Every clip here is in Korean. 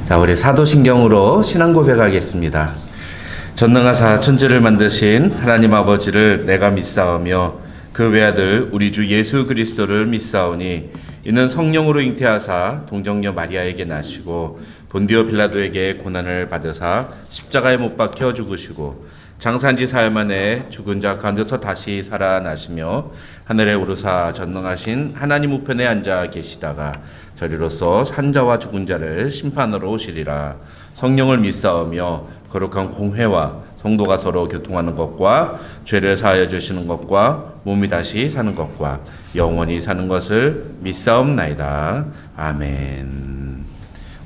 자, 우리 사도신경으로 신앙 고백하겠습니다. 전능하사 천지를 만드신 하나님 아버지를 내가 믿사오며 그 외아들 우리 주 예수 그리스도를 믿사오니 이는 성령으로 잉태하사 동정녀 마리아에게 나시고 본디오 빌라도에게 고난을 받으사 십자가에 못 박혀 죽으시고 장사한지 사흘 만에 죽은 자 가운데서 다시 살아나시며 하늘에 오르사 전능하신 하나님 우편에 앉아 계시다가 저리로서 산자와 죽은 자를 심판하러 오시리라. 성령을 믿사오며 거룩한 공회와 성도가 서로 교통하는 것과 죄를 사하여 주시는 것과 몸이 다시 사는 것과 영원히 사는 것을 믿사옵나이다. 아멘.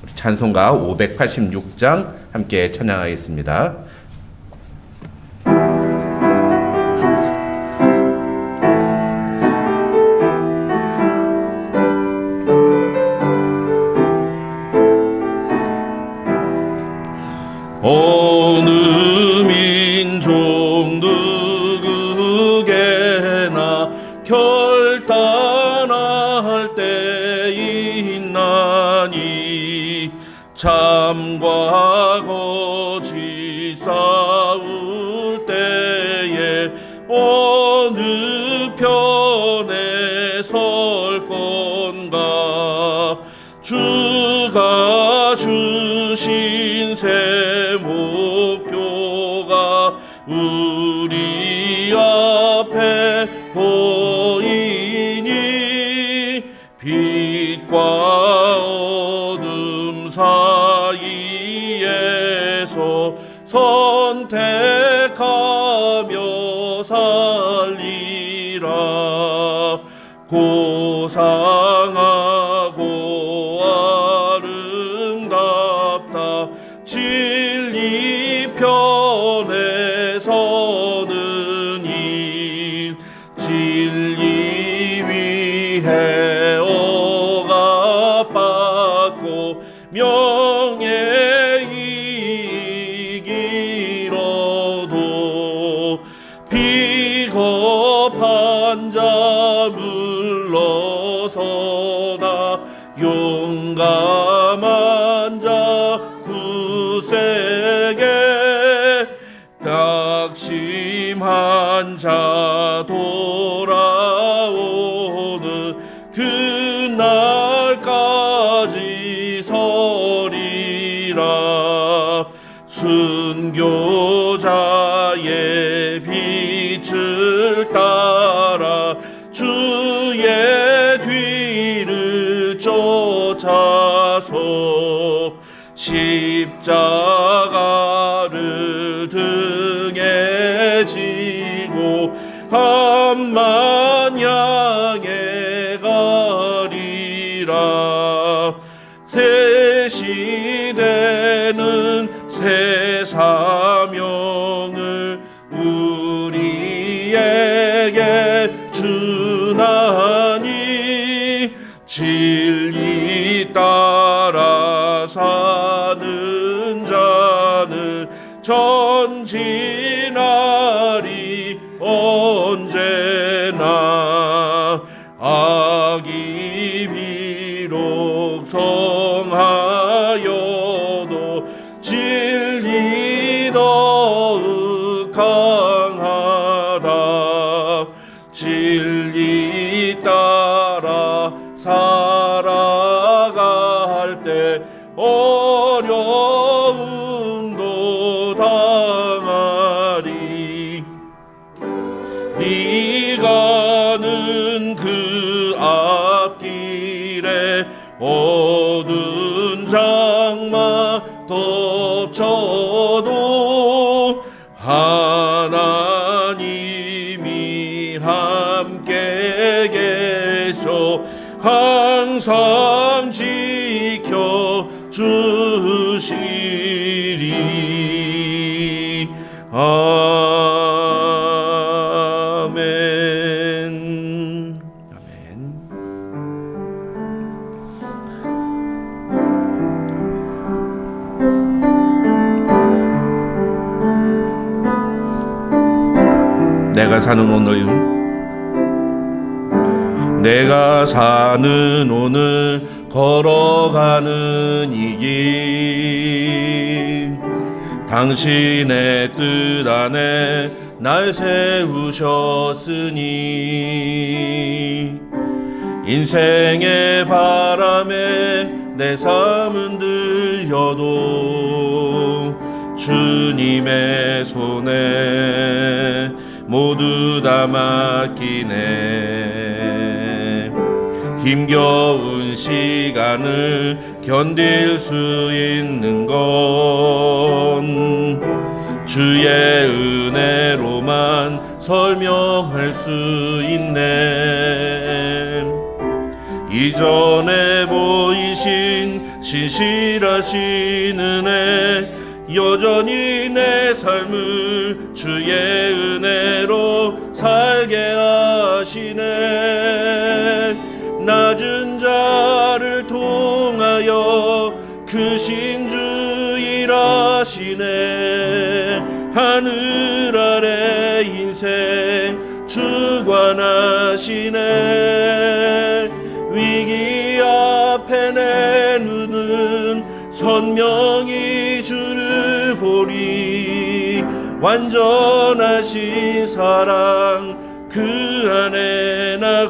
우리 찬송가 586장 함께 찬양하겠습니다. 어느 민족 누구게나 결단할 때 있나니 참과 거짓 싸울 때에 어느 편에 설 건가. 주가 주신 새 목표가 우리 앞에 보이니 빛과 어둠 사이에서 선택하며 살리라. 고상하고 아름답다 진리 편에 서는 일. 진리 위해 억압받고 명예 이기러도 비겁한 자 물러서나 용감한 자 굳세게 낙심한 자 돌아오는 그날까지 서리라. 순교자의 빛을 따라 주의 뒤를 쫓아서 십자가를 등에 지고 암만 향해 가리라. 새 시대는 새 사명을 우리에게 주나니 진리 따라 사는 자는 전진하리 언제나. 악이 비록 성하여도 진리 더욱 강하다. 진리 따라 살아갈 때 어려움도 당하리. 네가는 그 앞길에 어두운 장마 덮쳐도 하나님이 함께 계셔 항상 지켜 주시리. 아멘. 아멘. 내가 사는 오늘 걸어가는 이 길 당신의 뜻 안에 날 세우셨으니 인생의 바람에 내 삶은 들려도 주님의 손에 모두 다 맡기네. 힘겨운 시간을 견딜 수 있는 건 주의 은혜로만 설명할 수 있네. 이전에 보이신 신실하신 은혜 여전히 내 삶을 주의 은혜로 살게 하시네. 낮은 자를 통하여 크신 주 일하시네. 하늘 아래 인생 주관하시네. 위기 앞에 내 눈은 선명히 주를 보리. 완전하신 사랑 그 안에 나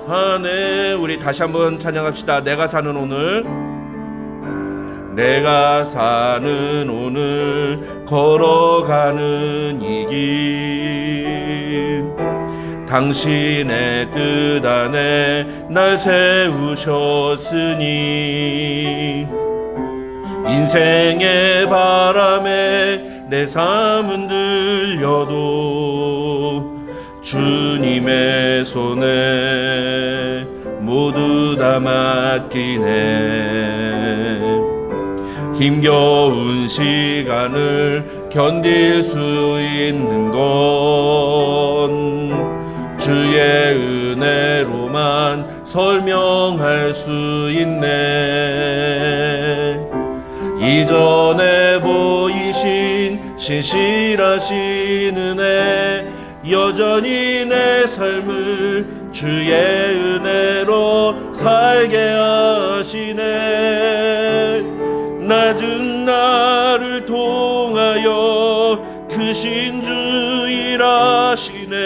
거하네. 우리 다시 한번 찬양합시다. 내가 사는 오늘, 내가 사는 오늘 걸어가는 이 길 당신의 뜻 안에 날 세우셨으니 인생의 바람에 내 삶은 들려도 주님의 손에 모두 다 맡기네. 힘겨운 시간을 견딜 수 있는 건 주의 은혜로만 설명할 수 있네. 이전에 보이신 신실하신 은혜 여전히 내 삶을 주의 은혜로 살게 하시네. 낮은 나를 통하여 크신 주 일하시네.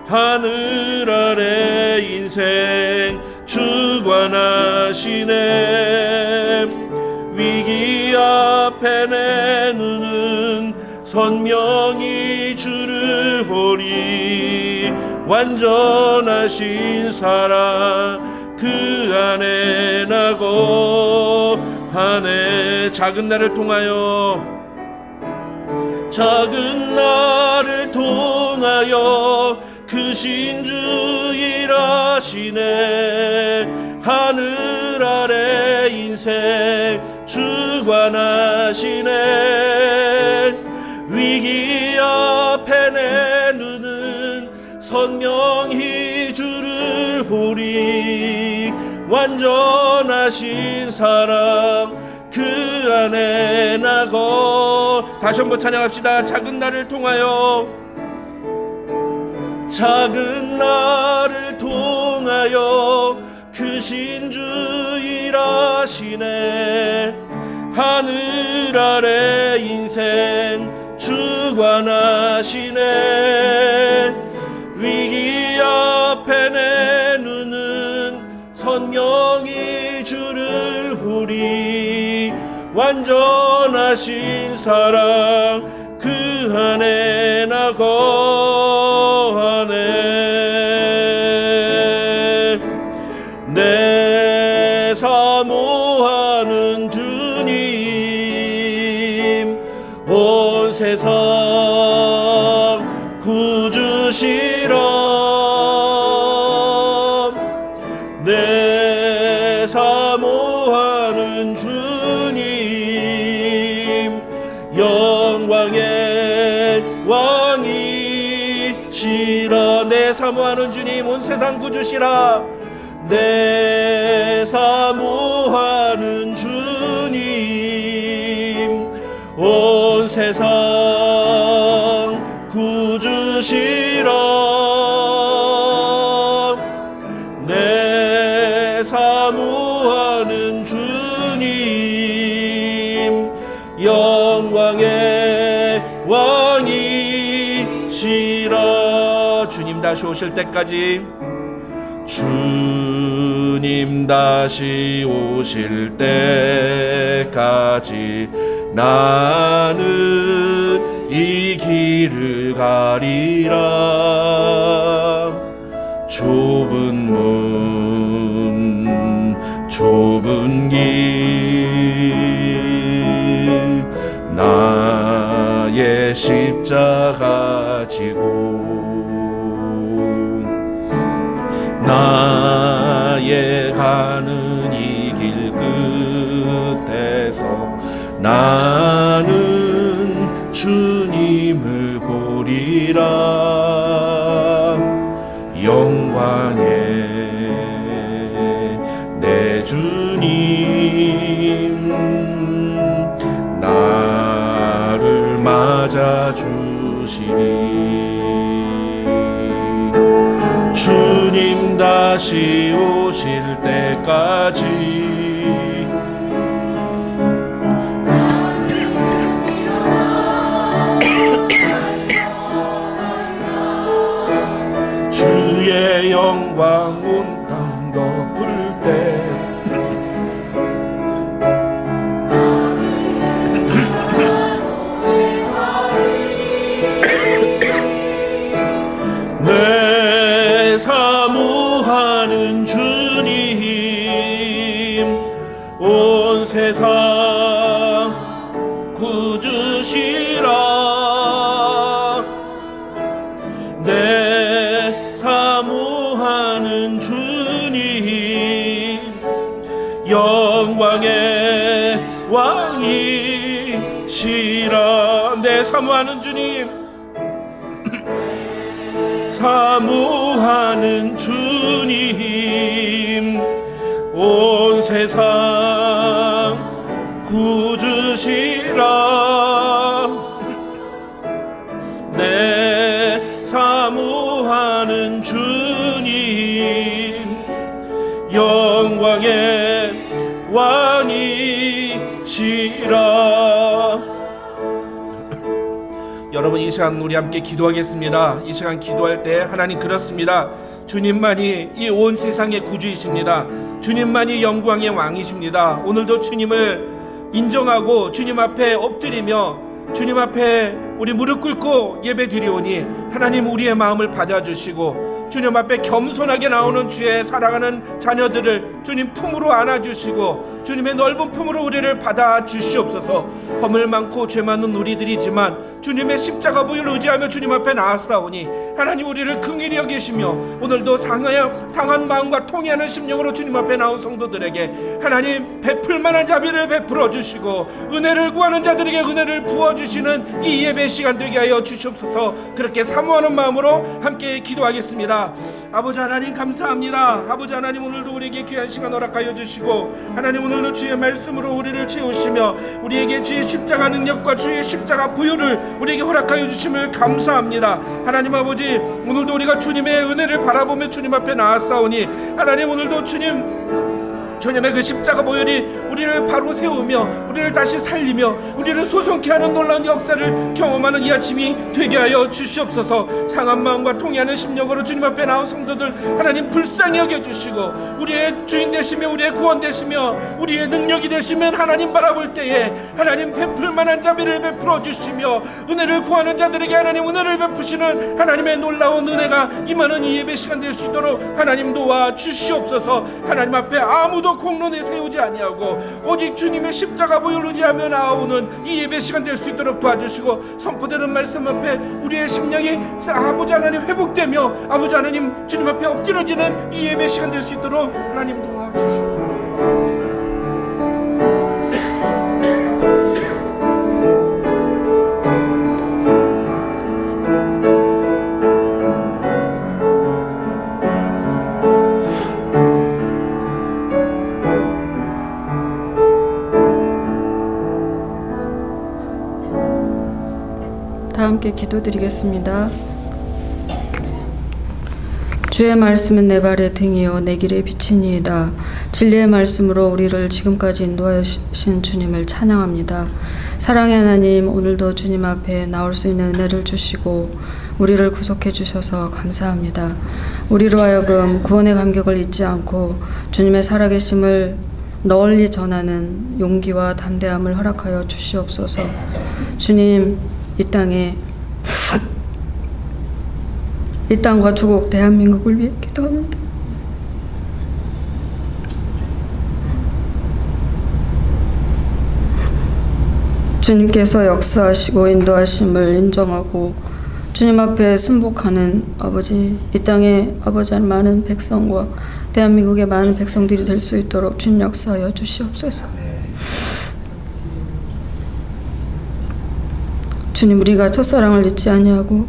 하늘 아래 인생 주관하시네. 위기 앞에 내 눈은 선명히 주를 보리. 완전하신 사랑 그 안에 나 거하네. 작은 나를 통하여, 작은 나를 통하여 크신 주 일하시네. 하늘 아래 인생 주관하시네. 위기 앞에 내 눈은 선명히 주를 보리. 완전하신 사랑 그 안에 나 거. 다시 한번 찬양합시다. 작은 나를 통하여, 작은 나를 통하여 크신 주 일하시네. 하늘 아래 인생 주관하시네. 위기 앞에 내 눈은 선명히 주를 보리. 완전하신 사랑 그 안에 나 거하네. 내 사모하는 주님 온 세상 구주시라. 내 사모하는 주님 영광의 왕이시라. 내 사모하는 주님 온 세상 구주시라. 내 사모하는 주님 온 세상 구주시라. 내 다시 오실 때까지, 주님 다시 오실 때까지 나는 이 길을 가리라. 좁은 문 좁은 길 나의 십자가 지고 나의 가는 이 길 끝에서 나는 주님을 보리라. 영광의 내 주님 나를 맞아주시리. 주님 다시 오실 때까지 주의 영광 온 땅 덮을 때 내 사모하는 주님 온 세상 구주시라. 내 사모하는 주님 영광의 왕이시라. 내 사모하는 주님 사모하는 주님 온 세상 구주시라. 내 사모하는 주님 영광의 왕이시라. 여러분, 이 시간 우리 함께 기도하겠습니다. 이 시간 기도할 때 하나님 그렇습니다. 주님만이 이 온 세상의 구주이십니다. 주님만이 영광의 왕이십니다. 오늘도 주님을 인정하고 주님 앞에 엎드리며 주님 앞에 우리 무릎 꿇고 예배 드리오니 하나님 우리의 마음을 받아주시고 주님 앞에 겸손하게 나오는 주의 사랑하는 자녀들을 주님 품으로 안아주시고 주님의 넓은 품으로 우리를 받아주시옵소서. 허물 많고 죄 많은 우리들이지만 주님의 십자가 보혈을 의지하며 주님 앞에 나아싸우니 하나님 우리를 긍휼히 여기시며 오늘도 상한 마음과 통회하는 심령으로 주님 앞에 나온 성도들에게 하나님 베풀만한 자비를 베풀어 주시고 은혜를 구하는 자들에게 은혜를 부어주시는 이 예배 시간 되게 하여 주시옵소서. 그렇게 사모하는 마음으로 함께 기도하겠습니다. 아버지 하나님 감사합니다. 아버지 하나님 오늘도 우리에게 귀한 시간 허락하여 주시고 하나님 오늘도 주의 말씀으로 우리를 채우시며 우리에게 주의 십자가 능력과 주의 십자가 보혈을 우리에게 허락하여 주심을 감사합니다. 하나님 아버지 오늘도 우리가 주님의 은혜를 바라보며 주님 앞에 나아싸우니 하나님 오늘도 주님의 그 십자가 보혈이 우리를 바로 세우며 우리를 다시 살리며 우리를 소송케 하는 놀라운 역사를 경험하는 이 아침이 되게 하여 주시옵소서. 상한 마음과 통회하는 심령으로 주님 앞에 나온 성도들 하나님 불쌍히 여겨주시고 우리의 주인 되시며 우리의 구원 되시며 우리의 능력이 되시면 하나님 바라볼 때에 하나님 베풀만한 자비를 베풀어 주시며 은혜를 구하는 자들에게 하나님 은혜를 베푸시는 하나님의 놀라운 은혜가 임하는 이 예배 시간 될 수 있도록 하나님 도와 주시옵소서. 하나님 앞에 아무도 공론에 세우지 아니하고 오직 주님의 십자가 보혈을 의지하며 나오는 이 예배 시간 될 수 있도록 도와주시고 선포되는 말씀 앞에 우리의 심령이 아버지 하나님 회복되며 아버지 하나님 주님 앞에 엎드려지는 이 예배 시간 될 수 있도록 하나님 도와주시고 다 함께 기도드리겠습니다. 주의 말씀은 내 발의 등이요 내 길의 빛이니이다. 진리의 말씀으로 우리를 지금까지 인도하신 주님을 찬양합니다. 사랑의 하나님, 오늘도 주님 앞에 나올 수 있는 은혜를 주시고 우리를 구속해 주셔서 감사합니다. 우리로 하여금 구원의 감격을 잊지 않고 주님의 살아계심을 널리 전하는 용기와 담대함을 허락하여 주시옵소서. 주님, 이 땅과 조국 대한민국을 위해 기도합니다. 주님께서 역사하시고 인도하심을 인정하고 주님 앞에 순복하는 아버지, 이 땅에 아버지 한 많은 백성과 대한민국의 많은 백성들이 될 수 있도록 주님 역사하여 주시옵소서. 주님, 우리가 첫사랑을 잊지 아니하고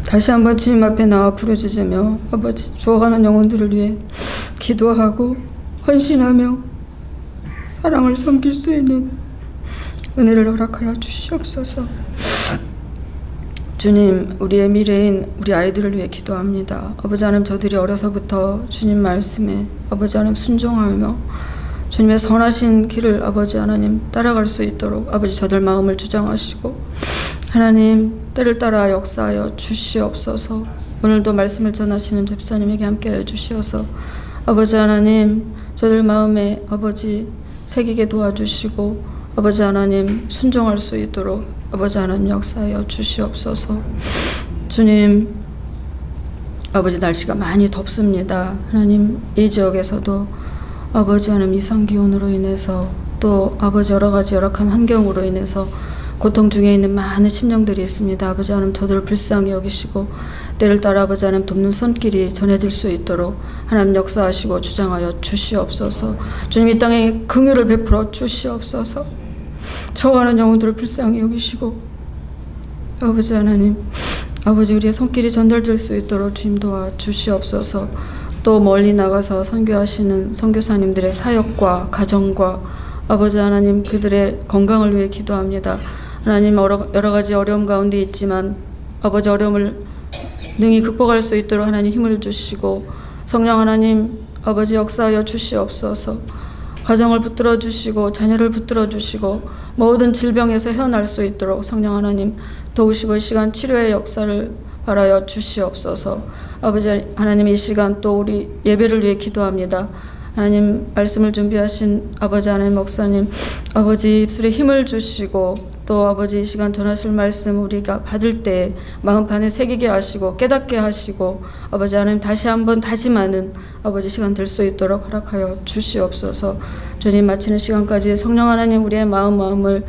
다시 한번 주님 앞에 나와 부르짖으며 아버지 죽어가는 영혼들을 위해 기도하고 헌신하며 사랑을 섬길 수 있는 은혜를 허락하여 주시옵소서. 주님, 우리의 미래인 우리 아이들을 위해 기도합니다. 아버지 하나님, 저들이 어려서부터 주님 말씀에 아버지 하나님 순종하며 주님의 선하신 길을 아버지 하나님 따라갈 수 있도록 아버지 저들 마음을 주장하시고 하나님 때를 따라 역사하여 주시옵소서. 오늘도 말씀을 전하시는 집사님에게 함께하여 주시어서 아버지 하나님 저들 마음에 아버지 새기게 도와주시고 아버지 하나님 순종할 수 있도록 아버지 하나님 역사하여 주시옵소서. 주님, 아버지 날씨가 많이 덥습니다. 하나님 이 지역에서도 아버지 하나님 이상 기온으로 인해서 또 아버지 여러 가지 열악한 환경으로 인해서 고통 중에 있는 많은 심령들이 있습니다. 아버지 하나님 저들을 불쌍히 여기시고 때를 따라 아버지 하나님 돕는 손길이 전해질 수 있도록 하나님 역사하시고 주장하여 주시옵소서. 주님 이 땅에 긍휼을 베풀어 주시옵소서. 저하는 영혼들을 불쌍히 여기시고 아버지 하나님 아버지 우리의 손길이 전달될 수 있도록 주님 도와 주시옵소서. 또 멀리 나가서 선교하시는 선교사님들의 사역과 가정과 아버지 하나님 그들의 건강을 위해 기도합니다. 하나님 여러 가지 어려움 가운데 있지만 아버지 어려움을 능히 극복할 수 있도록 하나님 힘을 주시고 성령 하나님 아버지 역사하여 주시옵소서. 가정을 붙들어 주시고 자녀를 붙들어 주시고 모든 질병에서 헤어날 수 있도록 성령 하나님 도우시고 이 시간 치료의 역사를 바라여 주시옵소서. 아버지 하나님 이 시간 또 우리 예배를 위해 기도합니다. 하나님 말씀을 준비하신 아버지 하나님 목사님 아버지 입술에 힘을 주시고 또 아버지 이 시간 전하실 말씀 우리가 받을 때 마음판에 새기게 하시고 깨닫게 하시고 아버지 하나님 다시 한번 다짐하는 아버지 시간 될 수 있도록 허락하여 주시옵소서. 주님 마치는 시간까지 성령 하나님 우리의 마음을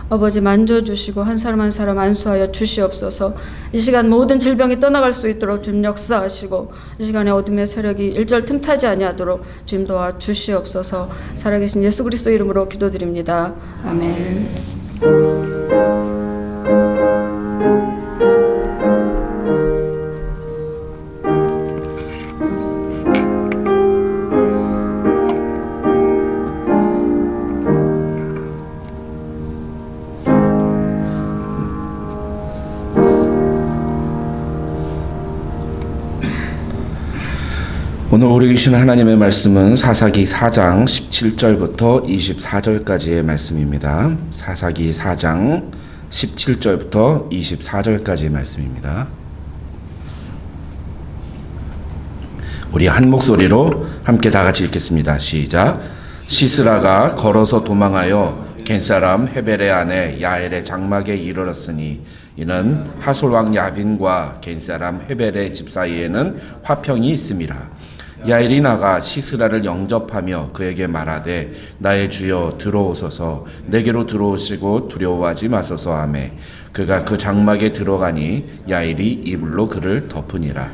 아버지 만져주시고 한 사람 한 사람 안수하여 주시옵소서. 이 시간 모든 질병이 떠나갈 수 있도록 주님 역사하시고 이 시간에 어둠의 세력이 일절 틈타지 아니하도록 주님 도와 주시옵소서. 살아계신 예수 그리스도 이름으로 기도드립니다. 아멘. 오늘 우리 계신 하나님의 말씀은 사사기 4장 17절부터 24절까지의 말씀입니다. 사사기 4장 17절부터 24절까지의 말씀입니다. 우리 한 목소리로 함께 다 같이 읽겠습니다. 시작. 시스라가 걸어서 도망하여 겐사람 헤벨의 아내 야엘의 장막에 이르렀으니 이는 하솔 왕 야빈과 겐사람 헤벨의 집 사이에는 화평이 있음이라. 야엘이 나가 시스라를 영접하며 그에게 말하되 나의 주여 들어오소서 내게로 들어오시고 두려워하지 마소서 하매 그가 그 장막에 들어가니 야엘이 이불로 그를 덮으니라.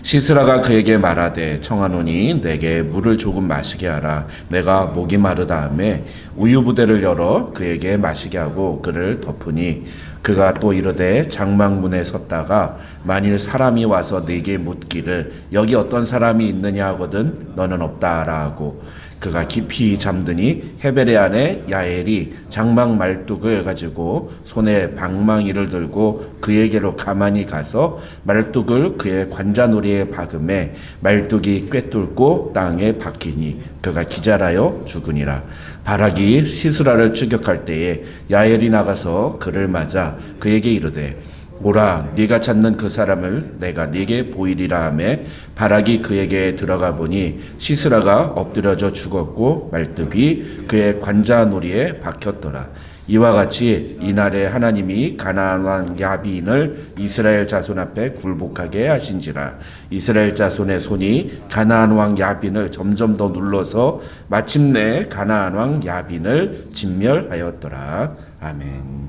시스라가 그에게 말하되 청하노니 내게 물을 조금 마시게 하라. 내가 목이 마르다 하매 우유 부대를 열어 그에게 마시게 하고 그를 덮으니 그가 또 이르되 장막문에 섰다가 만일 사람이 와서 네게 묻기를 여기 어떤 사람이 있느냐 하거든 너는 없다 하라 하고 그가 깊이 잠드니 헤벨의 아내 야엘이 장막 말뚝을 가지고 손에 방망이를 들고 그에게로 가만히 가서 말뚝을 그의 관자놀이에 박음에 말뚝이 꿰뚫고 땅에 박히니 그가 기절하여 죽으니라. 바락이 시스라를 추격할 때에 야엘이 나가서 그를 맞아 그에게 이르되 오라 네가 찾는 그 사람을 내가 네게 보이리라 하며 바락이 그에게 들어가 보니 시스라가 엎드려져 죽었고 말뚝이 그의 관자놀이에 박혔더라. 이와 같이 이날에 하나님이 가나안 왕 야빈을 이스라엘 자손 앞에 굴복하게 하신지라. 이스라엘 자손의 손이 가나안 왕 야빈을 점점 더 눌러서 마침내 가나안 왕 야빈을 진멸하였더라. 아멘.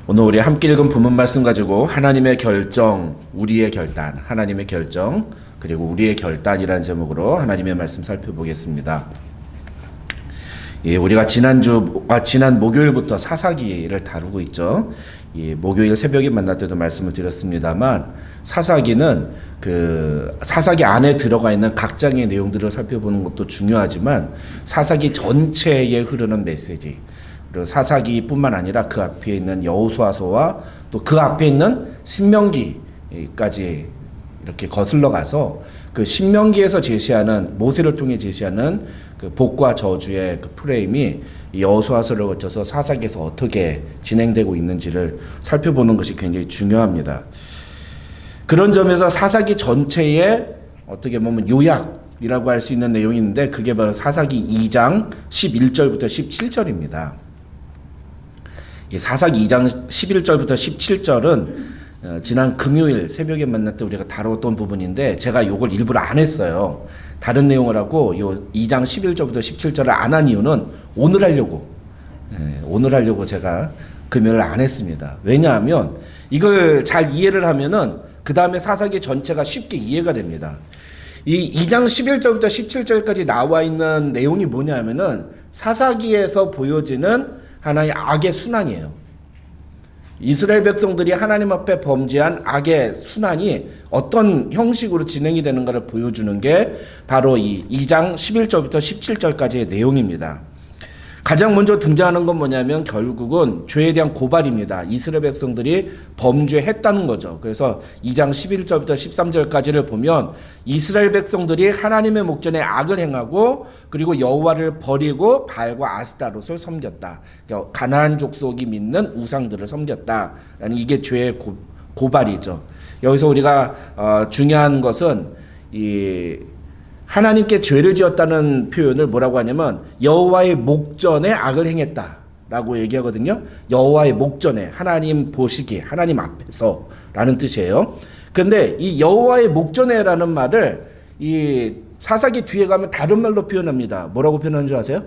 오늘 우리 함께 읽은 본문 말씀 가지고 하나님의 결정, 우리의 결단, 하나님의 결정, 그리고 우리의 결단이라는 제목으로 하나님의 말씀 살펴보겠습니다. 예, 우리가 지난 목요일부터 사사기를 다루고 있죠. 예, 목요일 새벽에 만날 때도 말씀을 드렸습니다만 사사기는 그 사사기 안에 들어가 있는 각 장의 내용들을 살펴보는 것도 중요하지만 사사기 전체에 흐르는 메시지, 그리고 사사기뿐만 아니라 그 앞에 있는 여호수아서와 또 그 앞에 있는 신명기까지 이렇게 거슬러 가서 그 신명기에서 제시하는, 모세를 통해 제시하는 그 복과 저주의 그 프레임이 여호수아서를 거쳐서 사사기에서 어떻게 진행되고 있는지를 살펴보는 것이 굉장히 중요합니다. 그런 점에서 사사기 전체의 어떻게 보면 요약이라고 할 수 있는 내용이 있는데 그게 바로 사사기 2장 11절부터 17절입니다. 이 사사기 2장 11절부터 17절은 지난 금요일 새벽에 만날 때 우리가 다뤘던 부분인데 제가 요걸 일부러 안 했어요. 다른 내용을 하고 요 2장 11절부터 17절을 안 한 이유는 오늘 하려고 제가 금요일을 안 했습니다. 왜냐하면 이걸 잘 이해를 하면은 그 다음에 사사기 전체가 쉽게 이해가 됩니다. 이 2장 11절부터 17절까지 나와 있는 내용이 뭐냐면은 사사기에서 보여지는 하나의 악의 순환이에요. 이스라엘 백성들이 하나님 앞에 범죄한 악의 순환이 어떤 형식으로 진행이 되는가를 보여주는 게 바로 이 2장 11절부터 17절까지의 내용입니다. 가장 먼저 등장하는 건 뭐냐면 결국은 죄에 대한 고발입니다. 이스라엘 백성들이 범죄했다는 거죠. 그래서 2장 11절부터 13절까지를 보면 이스라엘 백성들이 하나님의 목전에 악을 행하고 그리고 여호와를 버리고 발과 아스타롯을 섬겼다. 그러니까 가나안 족속이 믿는 우상들을 섬겼다라는 이게 죄의 고발이죠. 여기서 우리가 중요한 것은 이 하나님께 죄를 지었다는 표현을 뭐라고 하냐면 여호와의 목전에 악을 행했다라고 얘기하거든요. 여호와의 목전에, 하나님 보시기에, 하나님 앞에서 라는 뜻이에요. 그런데 이 여호와의 목전에라는 말을 이 사사기 뒤에 가면 다른 말로 표현합니다. 뭐라고 표현하는 줄 아세요?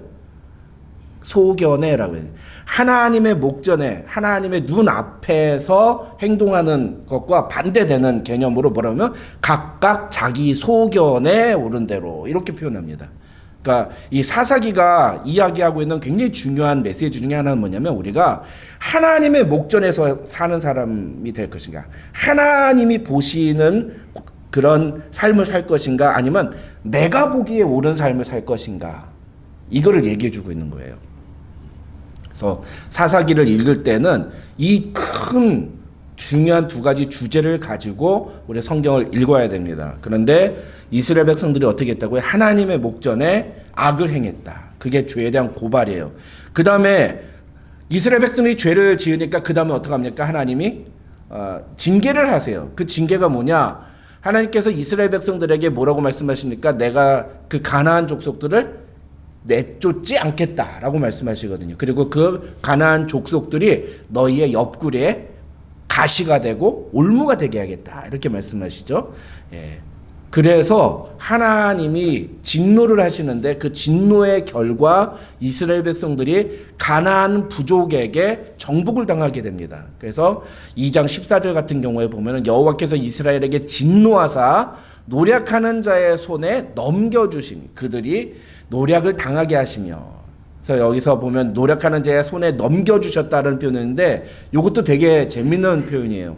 소견에라고 해요. 하나님의 목전에, 하나님의 눈 앞에서 행동하는 것과 반대되는 개념으로 뭐라고 하면 각각 자기 소견에 오른 대로 이렇게 표현합니다. 그러니까 이 사사기가 이야기하고 있는 굉장히 중요한 메시지 중에 하나는 뭐냐면 우리가 하나님의 목전에서 사는 사람이 될 것인가, 하나님이 보시는 그런 삶을 살 것인가, 아니면 내가 보기에 옳은 삶을 살 것인가, 이거를 얘기해 주고 있는 거예요. 그래서 사사기를 읽을 때는 이 큰 중요한 두 가지 주제를 가지고 우리 성경을 읽어야 됩니다. 그런데 이스라엘 백성들이 어떻게 했다고요? 하나님의 목전에 악을 행했다. 그게 죄에 대한 고발이에요. 그 다음에 이스라엘 백성들이 죄를 지으니까 그 다음에 어떻게 합니까? 하나님이 징계를 하세요. 그 징계가 뭐냐? 하나님께서 이스라엘 백성들에게 뭐라고 말씀하십니까? 내가 그 가나안 족속들을 내쫓지 않겠다라고 말씀하시거든요. 그리고 그 가나안 족속들이 너희의 옆구리에 가시가 되고 올무가 되게 하겠다, 이렇게 말씀하시죠. 예. 그래서 하나님이 진노를 하시는데 그 진노의 결과 이스라엘 백성들이 가나안 부족에게 정복을 당하게 됩니다. 그래서 2장 14절 같은 경우에 보면 여호와께서 이스라엘에게 진노하사 노략하는 자의 손에 넘겨주시니 그들이 노략을 당하게 하시며, 그래서 여기서 보면 노략하는 자의 손에 넘겨주셨다는 표현인데 이것도 되게 재밌는 표현이에요.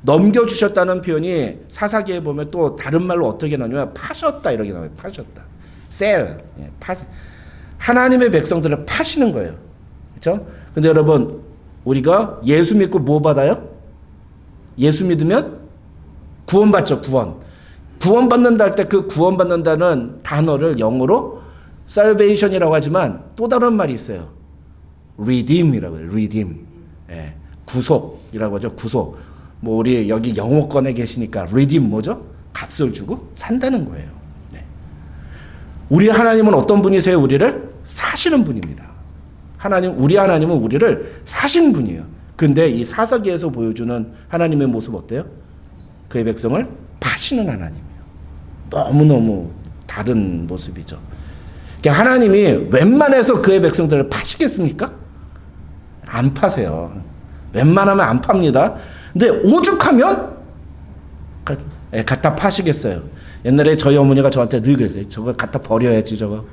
넘겨주셨다는 표현이 사사기에 보면 또 다른 말로 어떻게 나오냐면 파셨다, 이렇게 나와요. 파셨다. 셀. 하나님의 백성들을 파시는 거예요. 그렇죠? 근데 여러분, 우리가 예수 믿고 뭐 받아요? 예수 믿으면 구원받죠. 구원받는다 할 때 그 구원받는다는 단어를 영어로 salvation이라고 하지만 또 다른 말이 있어요. redeem이라고 해요. redeem. 예, 구속이라고 하죠. 구속. 뭐 우리 여기 영어권에 계시니까 리딤 뭐죠? 값을 주고 산다는 거예요. 네. 우리 하나님은 어떤 분이세요? 우리를 사시는 분입니다. 우리 하나님은 우리를 사신 분이에요. 근데 이 사사기에서 보여주는 하나님의 모습 어때요? 그의 백성을 파시는 하나님이에요. 너무너무 다른 모습이죠. 그러니까 하나님이 웬만해서 그의 백성들을 파시겠습니까? 안 파세요. 웬만하면 안 팝니다. 근데 오죽하면 갖다 파시겠어요. 옛날에 저희 어머니가 저한테 늘 그랬어요. 저거 갖다 버려야지 저거.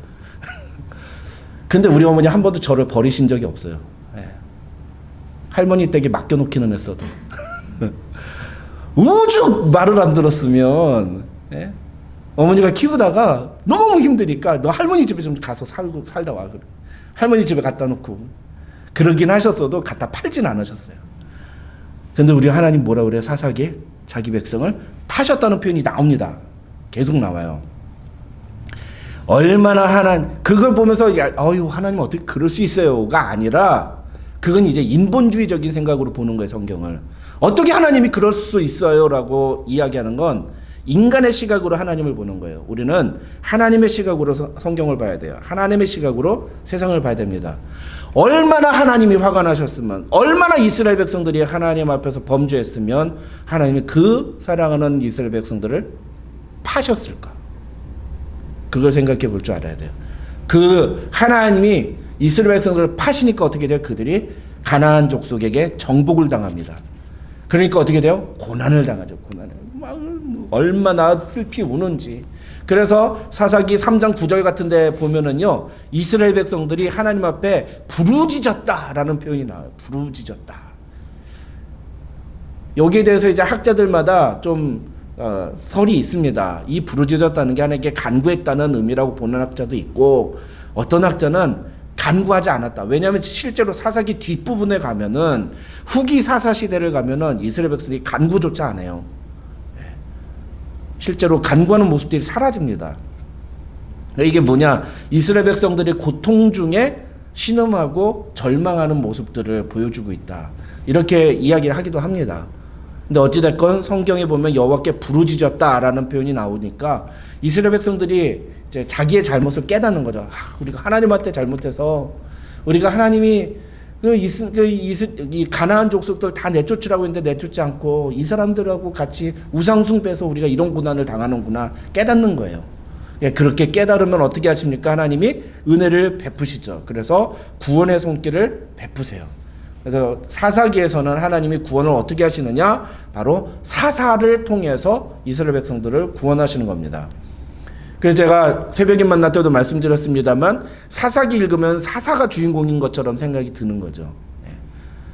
근데 우리 어머니 한 번도 저를 버리신 적이 없어요. 예. 할머니 댁에 맡겨놓기는 했어도. 오죽 말을 안 들었으면, 예? 어머니가 키우다가 너무 힘드니까 너 할머니 집에 좀 가서 살다 와. 그래. 할머니 집에 갖다 놓고. 그러긴 하셨어도 갖다 팔진 않으셨어요. 근데 우리 하나님 뭐라 그래요? 사사기에 자기 백성을 파셨다는 표현이 나옵니다. 계속 나와요. 얼마나 그걸 보면서 하나님 어떻게 그럴 수 있어요가 아니라 그건 이제 인본주의적인 생각으로 보는 거예요. 성경을 어떻게 하나님이 그럴 수 있어요라고 이야기하는 건 인간의 시각으로 하나님을 보는 거예요. 우리는 하나님의 시각으로 성경을 봐야 돼요. 하나님의 시각으로 세상을 봐야 됩니다. 얼마나 하나님이 화가 나셨으면, 얼마나 이스라엘 백성들이 하나님 앞에서 범죄했으면 하나님이 그 사랑하는 이스라엘 백성들을 파셨을까? 그걸 생각해 볼 줄 알아야 돼요. 그 하나님이 이스라엘 백성들을 파시니까 어떻게 돼요? 그들이 가나안 족속에게 정복을 당합니다. 그러니까 어떻게 돼요? 고난을 당하죠. 고난을. 얼마나 슬피 우는지. 그래서 사사기 3장 9절 같은 데 보면은요, 이스라엘 백성들이 하나님 앞에 부르짖었다라는 표현이 나와요. 부르짖었다. 여기에 대해서 이제 학자들마다 좀 설이 있습니다. 이 부르짖었다는 게 하나님께 간구했다는 의미라고 보는 학자도 있고, 어떤 학자는 간구하지 않았다. 왜냐하면 실제로 사사기 뒷부분에 가면은, 후기 사사 시대를 가면은 이스라엘 백성들이 간구조차 안 해요. 실제로 간구하는 모습들이 사라집니다. 이게 뭐냐? 이스라엘 백성들이 고통 중에 신음하고 절망하는 모습들을 보여주고 있다. 이렇게 이야기를 하기도 합니다. 근데 어찌됐건 성경에 보면 여호와께 부르짖었다라는 표현이 나오니까 이스라엘 백성들이 이제 자기의 잘못을 깨닫는 거죠. 우리가 하나님한테 잘못해서, 우리가 하나님이 이 가나안 족속들 다 내쫓으라고 했는데 내쫓지 않고 이 사람들하고 같이 우상숭배해서 우리가 이런 고난을 당하는구나 깨닫는 거예요. 그렇게 깨달으면 어떻게 하십니까? 하나님이 은혜를 베푸시죠. 그래서 구원의 손길을 베푸세요. 그래서 사사기에서는 하나님이 구원을 어떻게 하시느냐? 바로 사사를 통해서 이스라엘 백성들을 구원하시는 겁니다. 그래서 제가 새벽에 만날 때도 말씀드렸습니다만, 사사기 읽으면 사사가 주인공인 것처럼 생각이 드는 거죠.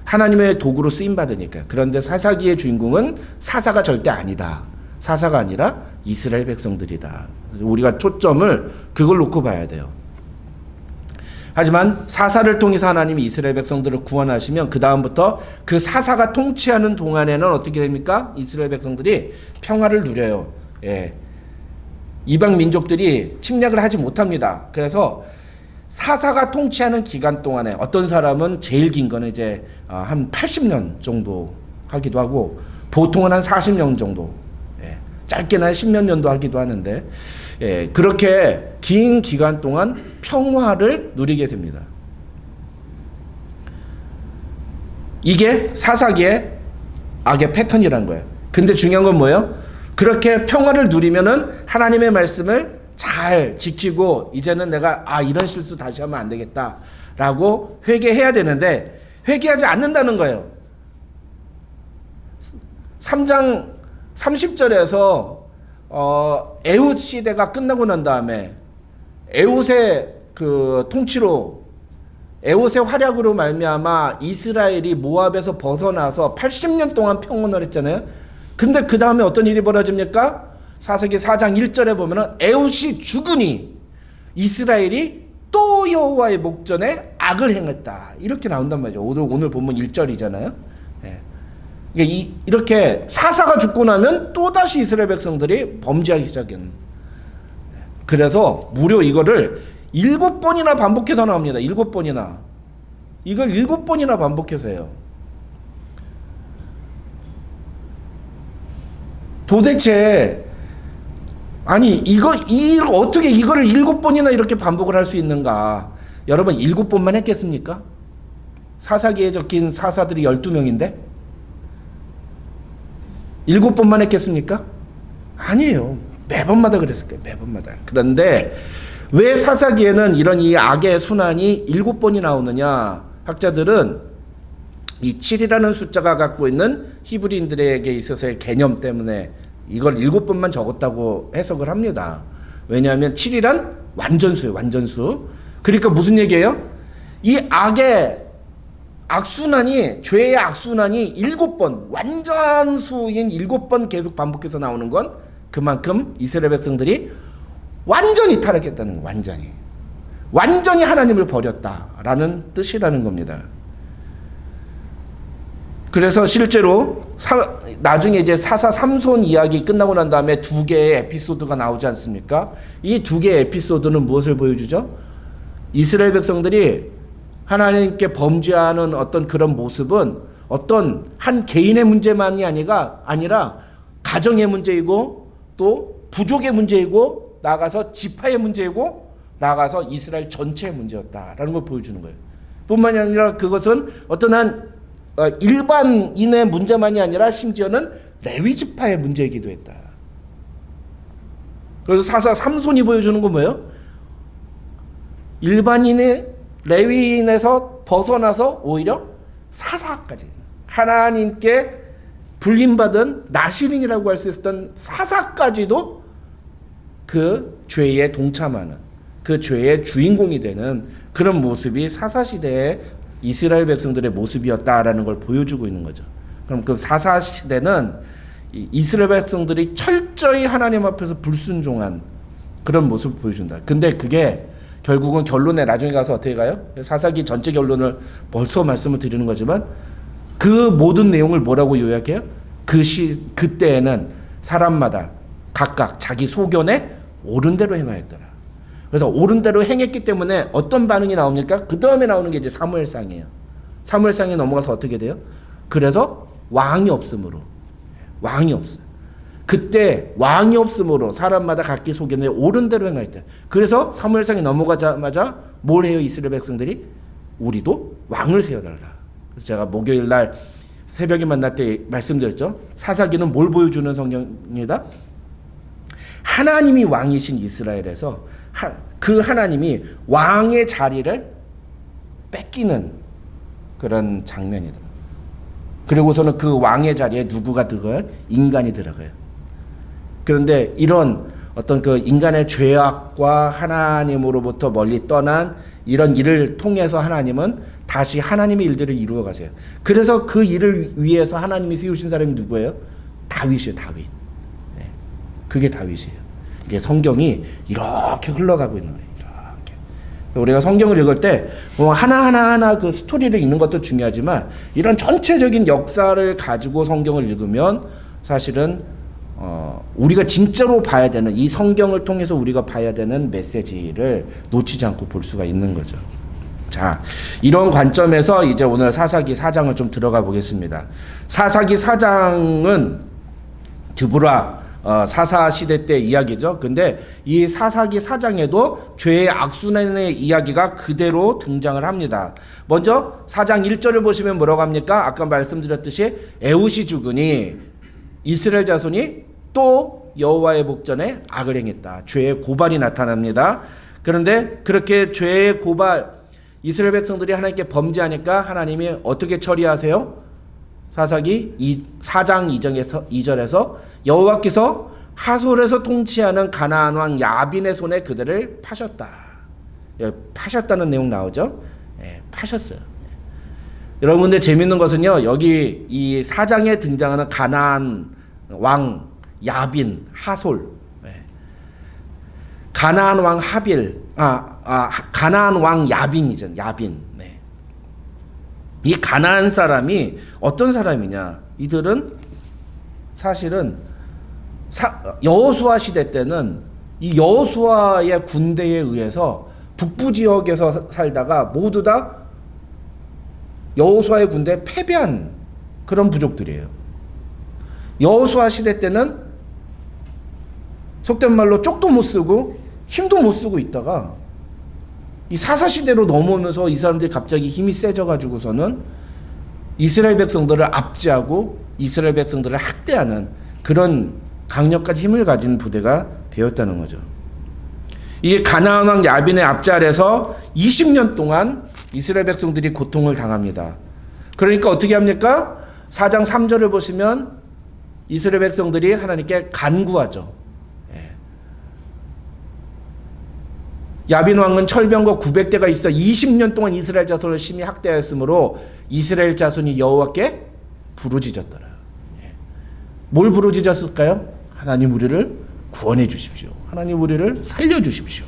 하나님의 도구로 쓰임받으니까. 그런데 사사기의 주인공은 사사가 절대 아니다. 사사가 아니라 이스라엘 백성들이다. 우리가 초점을 그걸 놓고 봐야 돼요. 하지만 사사를 통해서 하나님이 이스라엘 백성들을 구원하시면 그 다음부터 그 사사가 통치하는 동안에는 어떻게 됩니까? 이스라엘 백성들이 평화를 누려요. 이방 민족들이 침략을 하지 못합니다. 그래서 사사가 통치하는 기간 동안에 어떤 사람은 제일 긴 거는 이제 한 80년 정도 하기도 하고, 보통은 한 40년 정도, 짧게는 한 10몇 년도 하기도 하는데, 그렇게 긴 기간 동안 평화를 누리게 됩니다. 이게 사사기의 악의 패턴이라는 거예요. 근데 중요한 건 뭐예요? 그렇게 평화를 누리면은 하나님의 말씀을 잘 지키고, 이제는 내가 이런 실수 다시 하면 안 되겠다라고 회개해야 되는데 회개하지 않는다는 거예요. 3장 30절에서 에훗 시대가 끝나고 난 다음에 에훗의 그 통치로, 에훗의 활약으로 말미암아 이스라엘이 모압에서 벗어나서 80년 동안 평온을 했잖아요. 근데 그 다음에 어떤 일이 벌어집니까? 사사기 4장 1절에 보면은 에훗이 죽으니 이스라엘이 또 여호와의 목전에 악을 행했다. 이렇게 나온단 말이죠. 오늘 본문 1절이잖아요. 이렇게 사사가 죽고 나면 또다시 이스라엘 백성들이 범죄하기 시작했는. 그래서 무려 이거를 7번이나 반복해서 나옵니다. 7번이나. 이걸 7번이나 반복해서 해요. 도대체 아니 어떻게 이거를 7번이나 이렇게 반복을 할 수 있는가? 여러분 7번만 했겠습니까? 사사기에 적힌 사사들이 12명인데 7번만 했겠습니까? 아니에요. 매번마다 그랬을 거예요. 매번마다. 그런데 왜 사사기에는 이런 이 악의 순환이 7번이 나오느냐? 학자들은 이 7이라는 숫자가 갖고 있는 히브리인들에게 있어서의 개념 때문에 이걸 7번만 적었다고 해석을 합니다. 왜냐하면 7이란 완전수예요. 완전수. 그러니까 무슨 얘기예요? 이 죄의 악순환이 7번, 완전수인 7번 계속 반복해서 나오는 건 그만큼 이스라엘 백성들이 완전히 타락했다는 거예요. 완전히 하나님을 버렸다라는 뜻이라는 겁니다. 그래서 실제로 나중에 이제 사사 삼손 이야기 끝나고 난 다음에 2개의 에피소드가 나오지 않습니까? 이 2개의 에피소드는 무엇을 보여주죠? 이스라엘 백성들이 하나님께 범죄하는 어떤 그런 모습은 어떤 한 개인의 문제만이 아니라 가정의 문제이고 또 부족의 문제이고 나아가서 지파의 문제이고 나아가서 이스라엘 전체의 문제였다라는 걸 보여주는 거예요. 뿐만이 아니라 그것은 어떤 한 일반인의 문제만이 아니라 심지어는 레위 지파의 문제이기도 했다. 그래서 사사 삼손이 보여주는 건 뭐예요? 일반인의 레위인에서 벗어나서 오히려 사사까지 하나님께 불림받은 나시린이라고 할 수 있었던 사사까지도 그 죄에 동참하는 그 죄의 주인공이 되는 그런 모습이 사사시대의 이스라엘 백성들의 모습이었다라는 걸 보여주고 있는 거죠. 그럼 그 사사시대는 이스라엘 백성들이 철저히 하나님 앞에서 불순종한 그런 모습을 보여준다. 근데 그게 결국은 결론에 나중에 가서 어떻게 가요? 사사기 전체 결론을 벌써 말씀을 드리는 거지만 그 모든 내용을 뭐라고 요약해요? 그때에는 사람마다 각각 자기 소견에 옳은 대로 행하였더라. 그래서 옳은 대로 행했기 때문에 어떤 반응이 나옵니까? 그 다음에 나오는 게 이제 사무엘상이에요. 사무엘상에 넘어가서 어떻게 돼요? 그래서 왕이 없으므로 그때 왕이 없으므로 사람마다 각기 소견에 옳은 대로 행하였다. 그래서 사무엘상에 넘어가자마자 뭘 해요? 이스라엘 백성들이 우리도 왕을 세워달라. 그래서 제가 목요일 날 새벽에 만날 때 말씀드렸죠. 사사기는 뭘 보여주는 성경이다? 하나님이 왕이신 이스라엘에서 그 하나님이 왕의 자리를 뺏기는 그런 장면이다. 그리고서는 그 왕의 자리에 누구가 들어가요? 인간이 들어가요. 그런데 이런 어떤 그 인간의 죄악과 하나님으로부터 멀리 떠난 이런 일을 통해서 하나님은 다시 하나님의 일들을 이루어 가세요. 그래서 그 일을 위해서 하나님이 세우신 사람이 누구예요? 다윗이에요. 다윗. 네. 그게 다윗이에요. 이게 성경이 이렇게 흘러가고 있는 거예요. 이렇게. 우리가 성경을 읽을 때 하나하나 그 스토리를 읽는 것도 중요하지만 이런 전체적인 역사를 가지고 성경을 읽으면 사실은 우리가 진짜로 봐야 되는 이 성경을 통해서 우리가 봐야 되는 메시지를 놓치지 않고 볼 수가 있는 거죠. 자, 이런 관점에서 이제 오늘 사사기 4장을 좀 들어가 보겠습니다. 사사기 4장은 드보라 사사 시대 때 이야기죠. 근데 이 사사기 4장에도 죄의 악순환의 이야기가 그대로 등장을 합니다. 먼저 4장 1절을 보시면 뭐라고 합니까? 아까 말씀드렸듯이 에웃이 죽으니 이스라엘 자손이 또 여호와의 복전에 악을 행했다. 죄의 고발이 나타납니다. 그런데 그렇게 죄의 고발, 이스라엘 백성들이 하나님께 범죄하니까 하나님이 어떻게 처리하세요? 사사기 4장 2절에서 여호와께서 하솔에서 통치하는 가나안 왕 야빈의 손에 그들을 파셨다. 파셨다는 내용 나오죠? 네, 파셨어요. 여러분 근데 재밌는 것은요. 여기 이 4장에 등장하는 가나안 왕 야빈, 하솔, 가나안 왕 하빌, 가나안 왕 야빈이죠. 야빈. 네. 이 가나안 사람이 어떤 사람이냐? 이들은 사실은 여호수아 시대 때는 이 여호수아의 군대에 의해서 북부 지역에서 살다가 모두 다 여호수아의 군대에 패배한 그런 부족들이에요. 여호수아 시대 때는 속된 말로 쪽도 못 쓰고 힘도 못 쓰고 있다가 이 사사시대로 넘어오면서 이 사람들이 갑자기 힘이 세져가지고서는 이스라엘 백성들을 압제하고 이스라엘 백성들을 학대하는 그런 강력한 힘을 가진 부대가 되었다는 거죠. 이게 가나안 왕 야빈의 압제 아래서 20년 동안 이스라엘 백성들이 고통을 당합니다. 그러니까 어떻게 합니까? 4장 3절을 보시면 이스라엘 백성들이 하나님께 간구하죠. 야빈 왕은 철병거 900대가 있어 20년 동안 이스라엘 자손을 심히 학대하였으므로 이스라엘 자손이 여호와께 부르짖었더라. 뭘 부르짖었을까요? 하나님 우리를 구원해 주십시오. 하나님 우리를 살려 주십시오.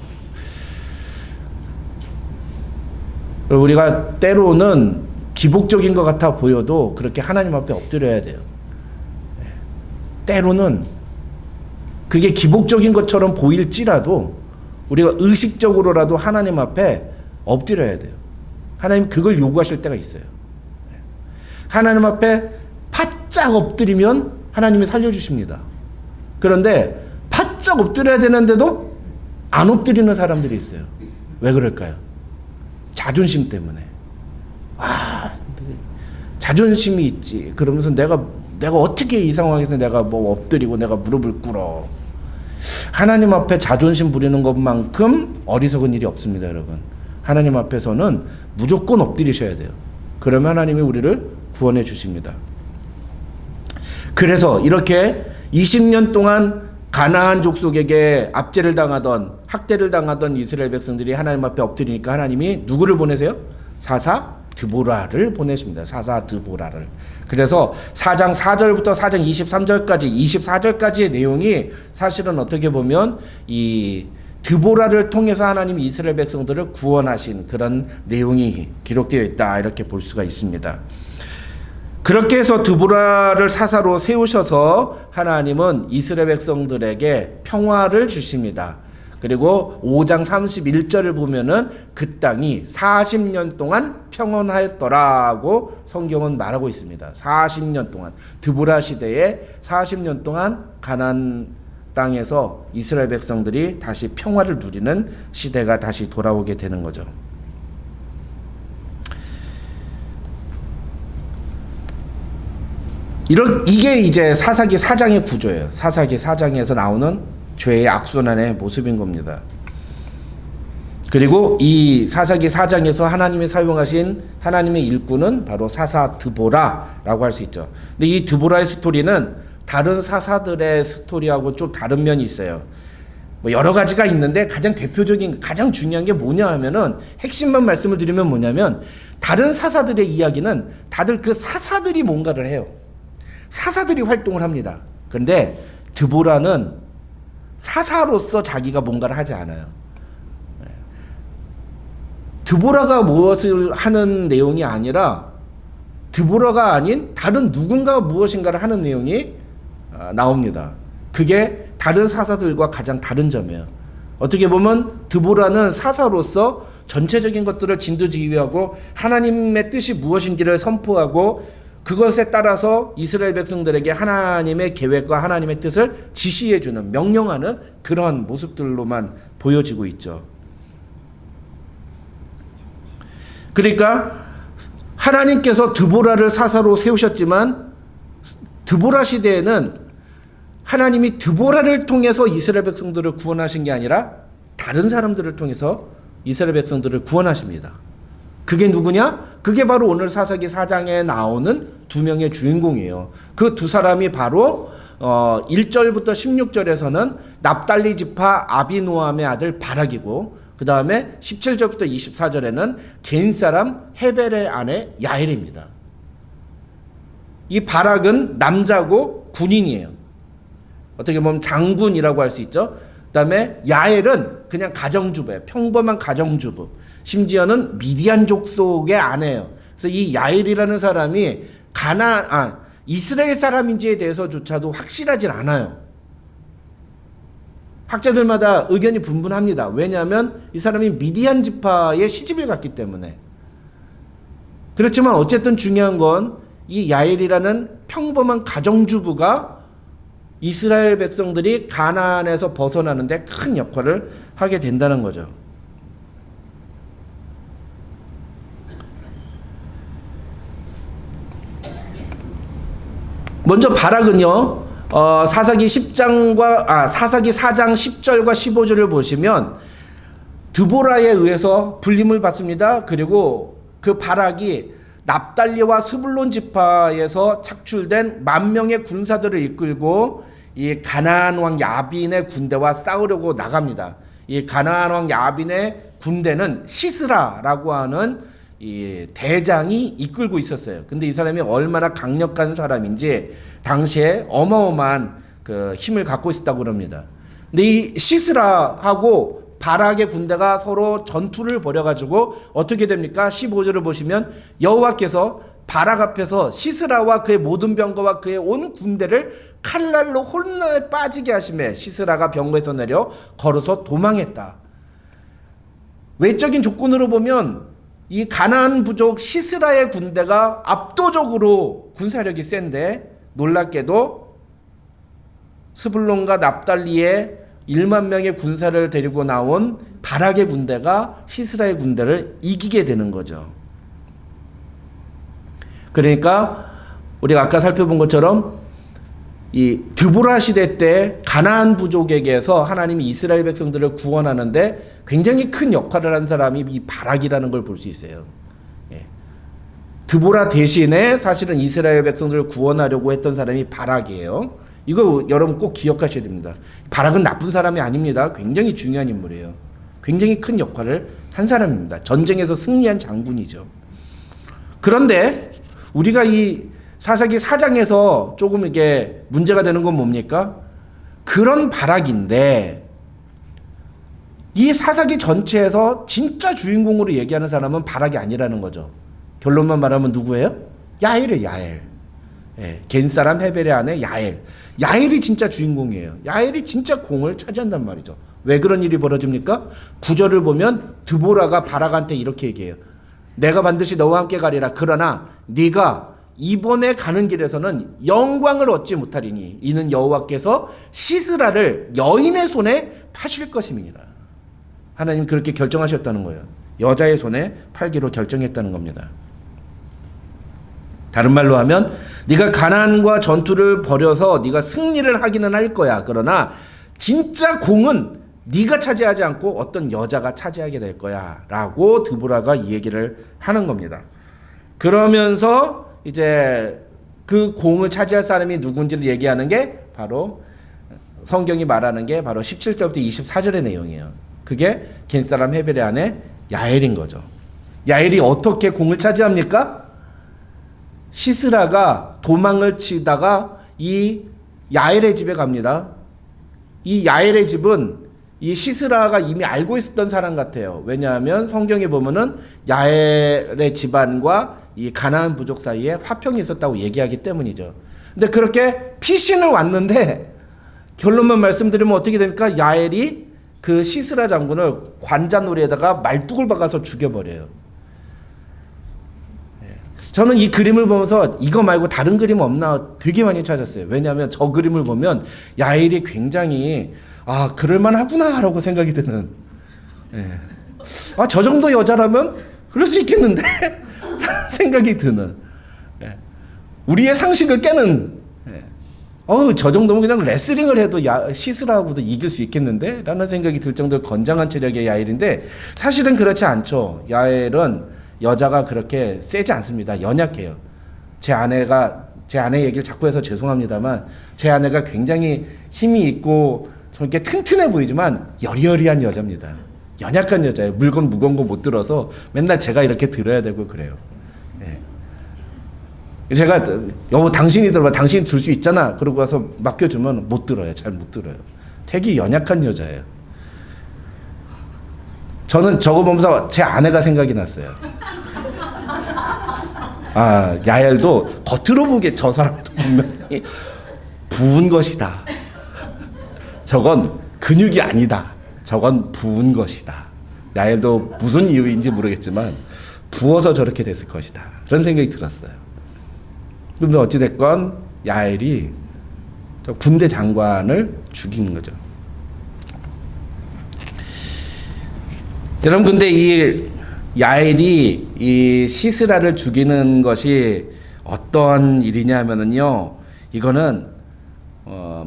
우리가 때로는 기복적인 것 같아 보여도 그렇게 하나님 앞에 엎드려야 돼요. 때로는 그게 기복적인 것처럼 보일지라도 우리가 의식적으로라도 하나님 앞에 엎드려야 돼요. 하나님 그걸 요구하실 때가 있어요. 하나님 앞에 바짝 엎드리면 하나님이 살려주십니다. 그런데 바짝 엎드려야 되는데도 안 엎드리는 사람들이 있어요. 왜 그럴까요? 자존심 때문에. 자존심이 있지. 그러면서 내가 어떻게 이 상황에서 내가 뭐 엎드리고 내가 무릎을 꿇어. 하나님 앞에 자존심 부리는 것만큼 어리석은 일이 없습니다, 여러분. 하나님 앞에서는 무조건 엎드리셔야 돼요. 그러면 하나님이 우리를 구원해 주십니다. 그래서 이렇게 20년 동안 가나안 족속에게 압제를 당하던 학대를 당하던 이스라엘 백성들이 하나님 앞에 엎드리니까 하나님이 누구를 보내세요? 사사 드보라를 보내십니다. 사사 드보라를. 그래서 4장 4절부터 4장 23절까지 24절까지의 내용이 사실은 어떻게 보면 이 드보라를 통해서 하나님이 이스라엘 백성들을 구원하신 그런 내용이 기록되어 있다, 이렇게 볼 수가 있습니다. 그렇게 해서 드보라를 사사로 세우셔서 하나님은 이스라엘 백성들에게 평화를 주십니다. 그리고 5장 31절을 보면은 그 땅이 40년 동안 평온하였더라고 성경은 말하고 있습니다. 40년 동안 드보라 시대에 40년 동안 가나안 땅에서 이스라엘 백성들이 다시 평화를 누리는 시대가 다시 돌아오게 되는 거죠. 이게 이제 사사기 4장의 구조예요. 사사기 4장에서 나오는 죄의 악순환의 모습인 겁니다. 그리고 이 사사기 4장에서 하나님이 사용하신 하나님의 일꾼은 바로 사사 드보라라고 할 수 있죠. 근데 이 드보라의 스토리는 다른 사사들의 스토리하고 좀 다른 면이 있어요. 뭐 여러 가지가 있는데 가장 대표적인, 가장 중요한 게 뭐냐 하면은, 핵심만 말씀을 드리면 뭐냐면, 다른 사사들의 이야기는 다들 그 사사들이 뭔가를 해요. 사사들이 활동을 합니다. 그런데 드보라는 사사로서 자기가 뭔가를 하지 않아요. 드보라가 무엇을 하는 내용이 아니라 드보라가 아닌 다른 누군가가 무엇인가를 하는 내용이 나옵니다. 그게 다른 사사들과 가장 다른 점이에요. 어떻게 보면 드보라는 사사로서 전체적인 것들을 진두지휘하고 하나님의 뜻이 무엇인지를 선포하고 그것에 따라서 이스라엘 백성들에게 하나님의 계획과 하나님의 뜻을 지시해주는, 명령하는 그런 모습들로만 보여지고 있죠. 그러니까 하나님께서 드보라를 사사로 세우셨지만 드보라 시대에는 하나님이 드보라를 통해서 이스라엘 백성들을 구원하신 게 아니라 다른 사람들을 통해서 이스라엘 백성들을 구원하십니다. 그게 누구냐? 그게 바로 오늘 사사기 4장에 나오는 두 명의 주인공이에요. 그 두 사람이 바로 1절부터 16절에서는 납달리 지파 아비노함의 아들 바락이고, 그 다음에 17절부터 24절에는 개인 사람 헤벨의 아내 야엘입니다. 이 바락은 남자고 군인이에요. 어떻게 보면 장군이라고 할 수 있죠. 그 다음에 야엘은 그냥 가정주부예요. 평범한 가정주부. 심지어는 미디안 족속의 아내예요. 그래서 이 야엘이라는 사람이 이스라엘 사람인지에 대해서조차도 확실하진 않아요. 학자들마다 의견이 분분합니다. 왜냐하면 이 사람이 미디안 지파의 시집을 갔기 때문에. 그렇지만 어쨌든 중요한 건 이 야엘이라는 평범한 가정주부가 이스라엘 백성들이 가나안에서 벗어나는데 큰 역할을 하게 된다는 거죠. 먼저 바락은요, 사사기 4장 10절과 15절을 보시면 드보라에 의해서 불림을 받습니다. 그리고 그 바락이 납달리와 스불론 지파에서 착출된 10,000명의 군사들을 이끌고 이 가나안 왕 야빈의 군대와 싸우려고 나갑니다. 이 가나안 왕 야빈의 군대는 시스라라고 하는 이 대장이 이끌고 있었어요. 근데 이 사람이 얼마나 강력한 사람인지 당시에 어마어마한 그 힘을 갖고 있었다고 그럽니다. 근데 이 시스라하고 바락의 군대가 서로 전투를 벌여가지고 어떻게 됩니까? 15절을 보시면 여호와께서 바락 앞에서 시스라와 그의 모든 병거와 그의 온 군대를 칼날로 혼란에 빠지게 하심에 시스라가 병거에서 내려 걸어서 도망했다. 외적인 조건으로 보면 이 가나안 부족 시스라의 군대가 압도적으로 군사력이 센데 놀랍게도 스불론과 납달리의 10,000명의 군사를 데리고 나온 바락의 군대가 시스라의 군대를 이기게 되는 거죠. 그러니까 우리가 아까 살펴본 것처럼 이 드보라 시대 때 가나안 부족에게서 하나님이 이스라엘 백성들을 구원하는데 굉장히 큰 역할을 한 사람이 이 바락이라는 걸 볼 수 있어요. 예. 드보라 대신에 사실은 이스라엘 백성들을 구원하려고 했던 사람이 바락이에요. 이거 여러분 꼭 기억하셔야 됩니다. 바락은 나쁜 사람이 아닙니다. 굉장히 중요한 인물이에요. 굉장히 큰 역할을 한 사람입니다. 전쟁에서 승리한 장군이죠. 그런데 우리가 이 사사기 4장에서 조금 이게 문제가 되는 건 뭡니까? 그런 바락인데 이 사사기 전체에서 진짜 주인공으로 얘기하는 사람은 바락이 아니라는 거죠. 결론만 말하면 누구예요? 야엘이에요. 야엘. 예, 겐 사람 헤벨의 아내 야엘. 야엘이 진짜 주인공이에요. 야엘이 진짜 공을 차지한단 말이죠. 왜 그런 일이 벌어집니까? 9절을 보면 드보라가 바락한테 이렇게 얘기해요. 내가 반드시 너와 함께 가리라. 그러나 네가 이번에 가는 길에서는 영광을 얻지 못하리니 이는 여호와께서 시스라를 여인의 손에 파실 것임이니라. 하나님 그렇게 결정하셨다는 거예요. 여자의 손에 팔기로 결정했다는 겁니다. 다른 말로 하면 네가 가나안과 전투를 벌여서 네가 승리를 하기는 할 거야. 그러나 진짜 공은 네가 차지하지 않고 어떤 여자가 차지하게 될 거야 라고 드보라가 이 얘기를 하는 겁니다. 그러면서 이제 그 공을 차지할 사람이 누군지를 얘기하는 게 바로 성경이 말하는 게 바로 17절부터 24절의 내용이에요. 그게 겐사람 헤벨의 아내 야엘인 거죠. 야엘이 어떻게 공을 차지합니까? 시스라가 도망을 치다가 이 야엘의 집에 갑니다. 이 야엘의 집은 이 시스라가 이미 알고 있었던 사람 같아요. 왜냐하면 성경에 보면은 야엘의 집안과 이 가나안 부족 사이에 화평이 있었다고 얘기하기 때문이죠. 근데 그렇게 피신을 왔는데 결론만 말씀드리면 어떻게 됩니까? 야엘이 그 시스라 장군을 관자놀이에다가 말뚝을 박아서 죽여버려요. 저는 이 그림을 보면서 이거 말고 다른 그림 없나 되게 많이 찾았어요. 왜냐하면 저 그림을 보면 야엘이 굉장히 그럴만하구나 라고 생각이 드는, 저 정도 여자라면 그럴 수 있겠는데 라는 생각이 드는, 우리의 상식을 깨는, 저 정도면 그냥 레슬링을 해도 시스라하고도 이길 수 있겠는데 라는 생각이 들 정도로 건장한 체력의 야엘인데 사실은 그렇지 않죠. 야엘은 여자가 그렇게 세지 않습니다. 연약해요. 제 아내 얘기를 자꾸 해서 죄송합니다만 제 아내가 굉장히 힘이 있고 저렇게 튼튼해 보이지만 여리여리한 여자입니다. 연약한 여자예요. 물건 무거운 거 못 들어서 맨날 제가 이렇게 들어야 되고 그래요. 제가 여보 당신이 들어봐, 당신이 들 수 있잖아 그러고 가서 맡겨주면 못 들어요. 잘 못 들어요. 되게 연약한 여자예요. 저는 저거 보면서 제 아내가 생각이 났어요. 야엘도 겉으로 보기에 저 사람도 분명히 부은 것이다. 저건 근육이 아니다. 저건 부은 것이다. 야엘도 무슨 이유인지 모르겠지만 부어서 저렇게 됐을 것이다. 그런 생각이 들었어요. 근데 어찌됐건 야엘이 군대 장관을 죽인 거죠. 여러분, 근데 이 야엘이 이 시스라를 죽이는 것이 어떤 일이냐면은요, 이거는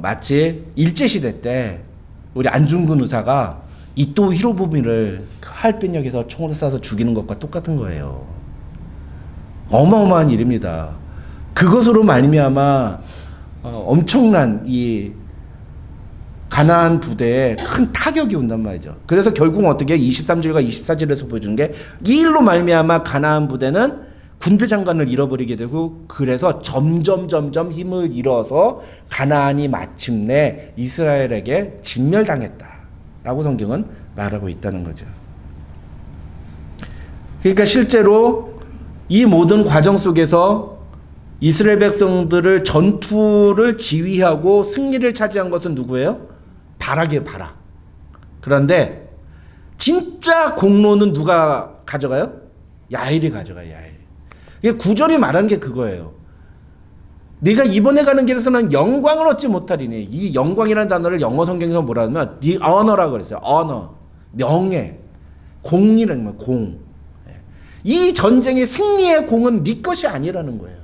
마치 일제시대 때 우리 안중근 의사가 이토 히로부미를 하얼빈역에서 총으로 쏴서 죽이는 것과 똑같은 거예요. 어마어마한 일입니다. 그것으로 말미암아 엄청난 이 가나안 부대에 큰 타격이 온단 말이죠. 그래서 결국 어떻게 23절과 24절에서 보여주는 게 이 일로 말미암아 가나안 부대는 군대 장관을 잃어버리게 되고, 그래서 점점 힘을 잃어서 가나안이 마침내 이스라엘에게 진멸당했다라고 성경은 말하고 있다는 거죠. 그러니까 실제로 이 모든 과정 속에서 이스라엘 백성들을 전투를 지휘하고 승리를 차지한 것은 누구예요? 바락이에요, 바락. 그런데 진짜 공로는 누가 가져가요? 야엘이 가져가요, 야엘. 이게 구절이 말하는 게 그거예요. 네가 이번에 가는 길에서는 영광을 얻지 못하리니, 이 영광이라는 단어를 영어 성경에서 뭐라 하면 the honor라고 그랬어요. honor, 명예, 공이라는 거예요, 공. 이 전쟁의 승리의 공은 네 것이 아니라는 거예요.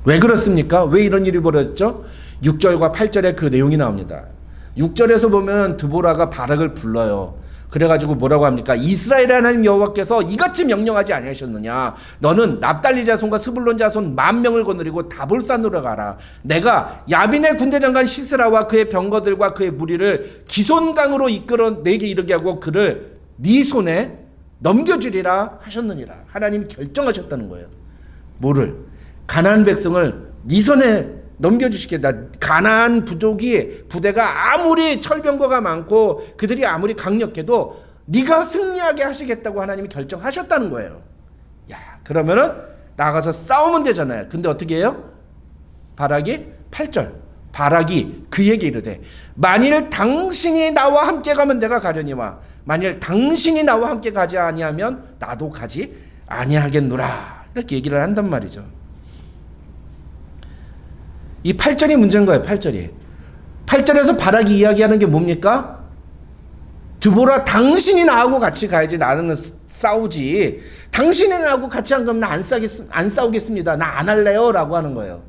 왜 그렇습니까? 왜 이런 일이 벌어졌죠? 6절과 8절에 그 내용이 나옵니다. 6절에서 보면 드보라가 바락을 불러요. 그래가지고 뭐라고 합니까? 이스라엘의 하나님 여호와께서 이같이 명령하지 아니하셨느냐? 너는 납달리 자손과 스불론 자손 10,000명을 거느리고 다볼산으로 가라. 내가 야빈의 군대장관 시스라와 그의 병거들과 그의 무리를 기손강으로 이끌어 내게 이르게 하고 그를 네 손에 넘겨주리라 하셨느니라. 하나님이 결정하셨다는 거예요. 뭐를? 가나안 백성을 네 손에 넘겨주시겠다. 가나안 부대가 아무리 철병거가 많고 그들이 아무리 강력해도 네가 승리하게 하시겠다고 하나님이 결정하셨다는 거예요. 야, 그러면은 나가서 싸우면 되잖아요. 근데 어떻게 해요? 바락이 8절, 바락이 그에게 이르되 만일 당신이 나와 함께 가면 내가 가려니와 만일 당신이 나와 함께 가지 아니하면 나도 가지 아니하겠노라. 이렇게 얘기를 한단 말이죠. 이 8절이 문제인 거예요. 8절이. 8절에서 바락이 이야기하는 게 뭡니까? 드보라, 당신이 나하고 같이 가야지. 나는 싸우지. 당신이 나하고 같이 안 가면 나 안 싸우겠습니다. 나 안 할래요. 라고 하는 거예요.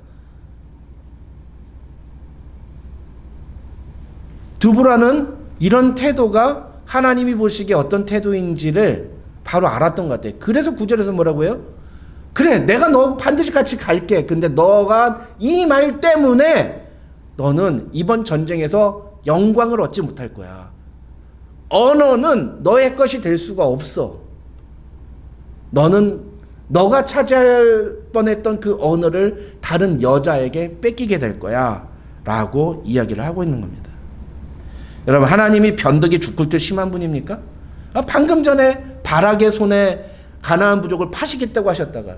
드보라는 이런 태도가 하나님이 보시기에 어떤 태도인지를 바로 알았던 것 같아요. 그래서 9절에서 뭐라고 해요? 그래, 내가 너 반드시 같이 갈게. 근데 너가 이 말 때문에 너는 이번 전쟁에서 영광을 얻지 못할 거야. 언어는 너의 것이 될 수가 없어. 너는 너가 차지할 뻔했던 그 언어를 다른 여자에게 뺏기게 될 거야. 라고 이야기를 하고 있는 겁니다. 여러분, 하나님이 변덕이 죽을 듯 심한 분입니까? 방금 전에 바락의 손에 가나안 부족을 파시겠다고 하셨다가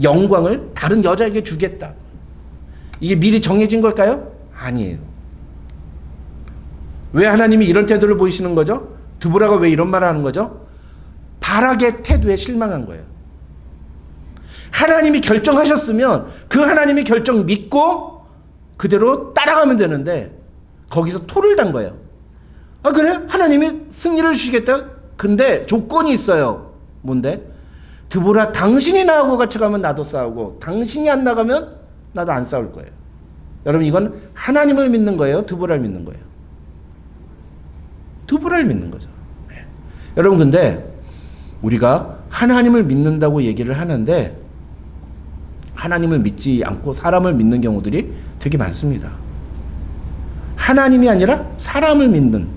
영광을 다른 여자에게 주겠다. 이게 미리 정해진 걸까요? 아니에요. 왜 하나님이 이런 태도를 보이시는 거죠? 드보라가 왜 이런 말을 하는 거죠? 바락의 태도에 실망한 거예요. 하나님이 결정하셨으면 그 하나님의 결정 믿고 그대로 따라가면 되는데 거기서 토를 단 거예요. 그래? 하나님이 승리를 주시겠다? 근데 조건이 있어요. 뭔데? 드보라, 당신이 나하고 같이 가면 나도 싸우고 당신이 안 나가면 나도 안 싸울 거예요. 여러분, 이건 하나님을 믿는 거예요? 드보라를 믿는 거예요? 드보라를 믿는 거죠. 네. 여러분, 근데 우리가 하나님을 믿는다고 얘기를 하는데 하나님을 믿지 않고 사람을 믿는 경우들이 되게 많습니다. 하나님이 아니라 사람을 믿는.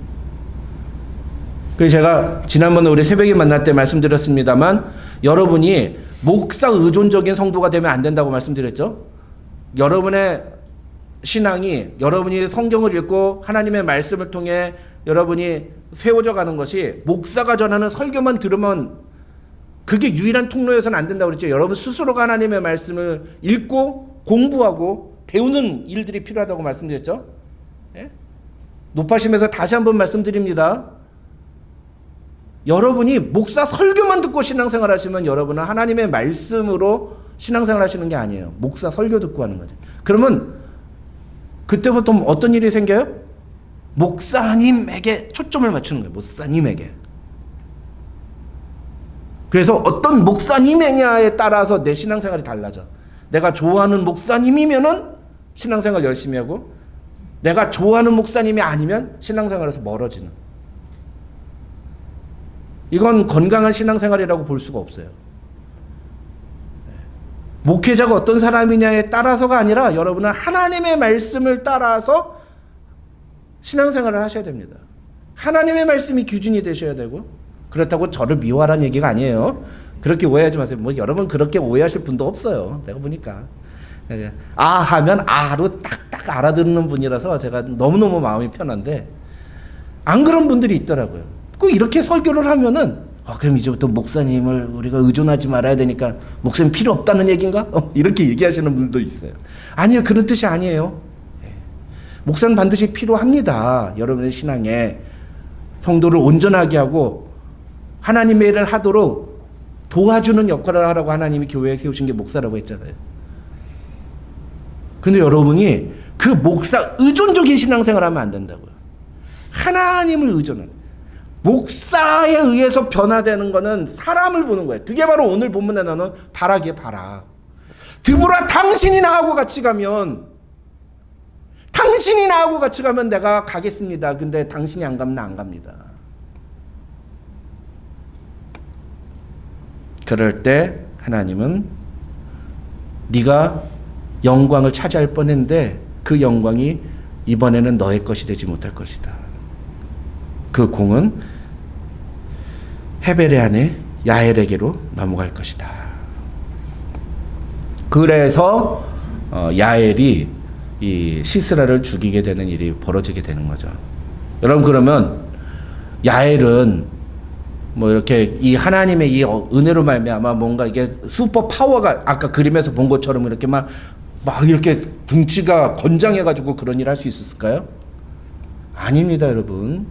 그래서 제가 지난번에 우리 새벽에 만날 때 말씀드렸습니다만 여러분이 목사 의존적인 성도가 되면 안 된다고 말씀드렸죠. 여러분의 신앙이 여러분이 성경을 읽고 하나님의 말씀을 통해 여러분이 세워져 가는 것이 목사가 전하는 설교만 들으면 그게 유일한 통로여서는 안 된다고 그랬죠. 여러분 스스로가 하나님의 말씀을 읽고 공부하고 배우는 일들이 필요하다고 말씀드렸죠. 예? 높아심에서 다시 한번 말씀드립니다. 여러분이 목사 설교만 듣고 신앙생활 하시면 여러분은 하나님의 말씀으로 신앙생활 하시는 게 아니에요. 목사 설교 듣고 하는 거죠. 그러면 그때부터 어떤 일이 생겨요? 목사님에게 초점을 맞추는 거예요. 목사님에게. 그래서 어떤 목사님이냐에 따라서 내 신앙생활이 달라져. 내가 좋아하는 목사님이면은 신앙생활 열심히 하고, 내가 좋아하는 목사님이 아니면 신앙생활에서 멀어지는. 이건 건강한 신앙생활이라고 볼 수가 없어요. 목회자가 어떤 사람이냐에 따라서가 아니라 여러분은 하나님의 말씀을 따라서 신앙생활을 하셔야 됩니다. 하나님의 말씀이 기준이 되셔야 되고, 그렇다고 저를 미워하라는 얘기가 아니에요. 그렇게 오해하지 마세요. 뭐 여러분 그렇게 오해하실 분도 없어요. 내가 보니까 아 하면 아로 딱딱 알아듣는 분이라서 제가 너무너무 마음이 편한데, 안 그런 분들이 있더라고요. 꼭 이렇게 설교를 하면은 그럼 이제부터 목사님을 우리가 의존하지 말아야 되니까 목사님 필요 없다는 얘기인가? 이렇게 얘기하시는 분들도 있어요. 아니요, 그런 뜻이 아니에요. 목사는 반드시 필요합니다. 여러분의 신앙에 성도를 온전하게 하고 하나님의 일을 하도록 도와주는 역할을 하라고 하나님이 교회에 세우신 게 목사라고 했잖아요. 근데 여러분이 그 목사 의존적인 신앙생활을 하면 안 된다고요. 하나님을 의존하는. 목사에 의해서 변화되는 거는 사람을 보는 거예요. 그게 바로 오늘 본문에 나오는 바라기의 바라. 드보라, 당신이 나하고 같이 가면, 당신이 나하고 같이 가면 내가 가겠습니다. 근데 당신이 안 가면 나 안 갑니다. 그럴 때 하나님은 네가 영광을 차지할 뻔했는데 그 영광이 이번에는 너의 것이 되지 못할 것이다. 그 공은 헤벨의 아내 야엘에게로 넘어갈 것이다. 그래서 야엘이 이 시스라를 죽이게 되는 일이 벌어지게 되는 거죠. 여러분, 그러면 야엘은 뭐 이렇게 이 하나님의 이 은혜로 말미암아 뭔가 이게 슈퍼 파워가 아까 그림에서 본 것처럼 이렇게 막 이렇게 등치가 건장해가지고 그런 일 할 수 있었을까요? 아닙니다, 여러분.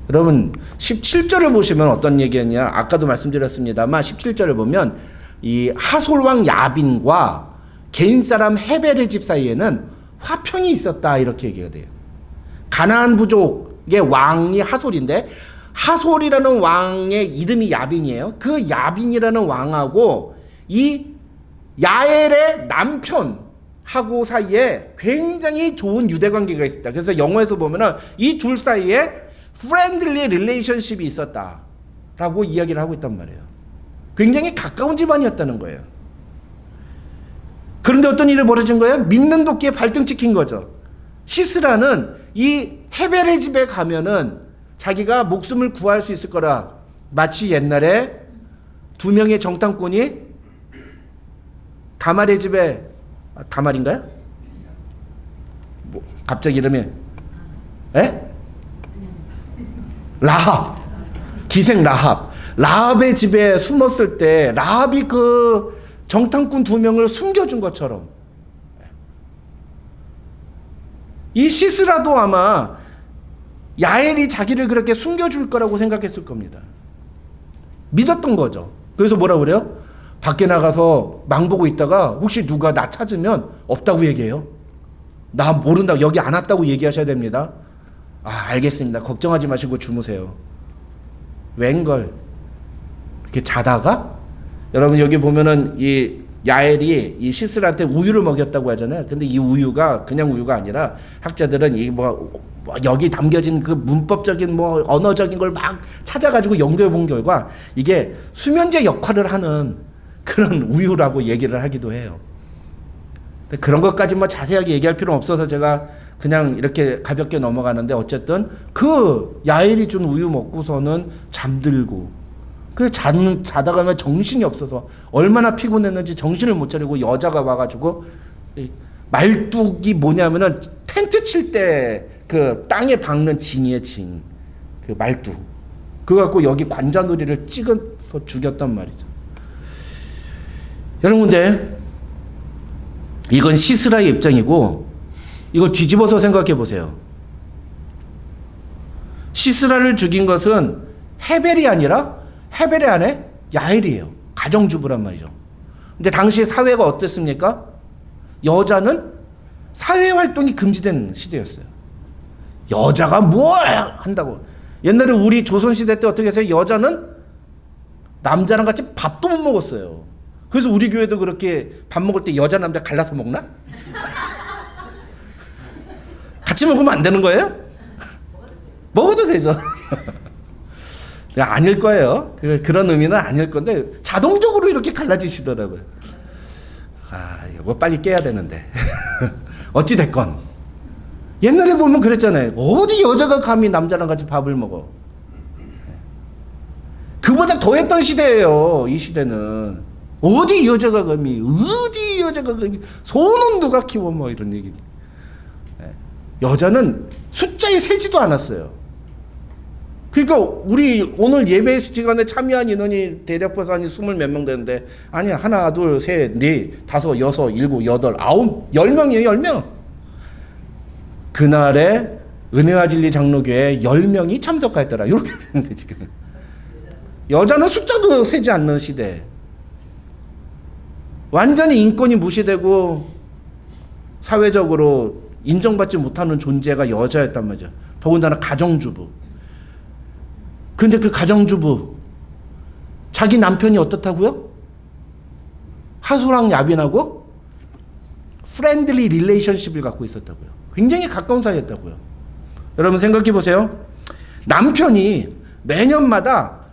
여러분 17절을 보시면 어떤 얘기였냐? 아까도 말씀드렸습니다만 17절을 보면 이 하솔왕 야빈과 개인 사람 헤벨의 집 사이에는 화평이 있었다, 이렇게 얘기가 돼요. 가나안 부족의 왕이 하솔인데, 하솔이라는 왕의 이름이 야빈이에요. 그 야빈이라는 왕하고 이 야엘의 남편하고 사이에 굉장히 좋은 유대 관계가 있었다. 그래서 영어에서 보면은 이 둘 사이에 프렌들리 릴레이션십이 있었다라고 이야기를 하고 있단 말이에요. 굉장히 가까운 집안이었다는 거예요. 그런데 어떤 일이 벌어진 거예요? 믿는 도끼에 발등 찍힌 거죠. 시스라는 이 헤벨의 집에 가면은 자기가 목숨을 구할 수 있을 거라, 마치 옛날에 두 명의 정탐꾼이 다말의 집에, 다말인가요? 뭐 갑자기 이름이 라합, 기생 라합의 집에 숨었을 때 라합이 그 정탐꾼 두 명을 숨겨준 것처럼 이 시스라도 아마 야엘이 자기를 그렇게 숨겨줄 거라고 생각했을 겁니다. 믿었던 거죠. 그래서 뭐라 그래요? 밖에 나가서 망보고 있다가 혹시 누가 나 찾으면 없다고 얘기해요. 나 모른다고, 여기 안 왔다고 얘기하셔야 됩니다. 알겠습니다. 걱정하지 마시고 주무세요. 웬걸 이렇게 자다가, 여러분 여기 보면은 이 야엘이 이 시스라한테 우유를 먹였다고 하잖아요. 근데 이 우유가 그냥 우유가 아니라 학자들은 이 여기 담겨진 그 문법적인 언어적인 걸 막 찾아가지고 연구해 본 결과 이게 수면제 역할을 하는 그런 우유라고 얘기를 하기도 해요. 근데 그런 것까지 자세하게 얘기할 필요는 없어서 제가 그냥 이렇게 가볍게 넘어가는데, 어쨌든 그 야엘이 준 우유 먹고서는 잠들고, 그 자다가 정신이 없어서 얼마나 피곤했는지 정신을 못 차리고 여자가 와가지고, 말뚝이 뭐냐면은 텐트 칠 때 그 땅에 박는 징이에요, 징. 그 말뚝. 그거 갖고 여기 관자놀이를 찍어서 죽였단 말이죠. 여러분, 근데 이건 시스라의 입장이고, 이걸 뒤집어서 생각해 보세요. 시스라를 죽인 것은 헤벨이 아니라 헤벨의 아내 야엘이에요. 가정주부란 말이죠. 근데 당시 사회가 어땠습니까? 여자는 사회활동이 금지된 시대였어요. 여자가 뭘 한다고. 옛날에 우리 조선시대 때 어떻게 했어요? 여자는 남자랑 같이 밥도 못 먹었어요. 그래서 우리 교회도 그렇게 밥 먹을 때 여자 남자 갈라서 먹나? 같이 먹으면 안 되는 거예요? 먹어도 되죠. 아닐 거예요. 그런 의미는 아닐 건데 자동적으로 이렇게 갈라지시더라고요. 이거 빨리 깨야 되는데. 어찌 됐건 옛날에 보면 그랬잖아요. 어디 여자가 감히 남자랑 같이 밥을 먹어. 그보다 더했던 시대예요. 이 시대는 어디 여자가 감히 소는 누가 키워 뭐 이런 얘기. 여자는 숫자에 세지도 않았어요. 그러니까 우리 오늘 예배 시간에 참여한 인원이 대략 봐서 한 20 몇 명 되는데 아니야 하나 둘 셋 넷 다섯 여섯 일곱 여덟 아홉 10명이에요. 10명. 그날에 은혜와 진리 장로교회 10명이 참석하였더라. 이렇게 되는 거예요 지금. 여자는 숫자도 세지 않는 시대. 완전히 인권이 무시되고 사회적으로 인정받지 못하는 존재가 여자였단 말이죠. 더군다나 가정주부. 근데 그 가정주부 자기 남편이 어떻다고요? 하소랑 야빈하고 프렌들리 릴레이션십을 갖고 있었다고요. 굉장히 가까운 사이였다고요. 여러분 생각해 보세요. 남편이 매년마다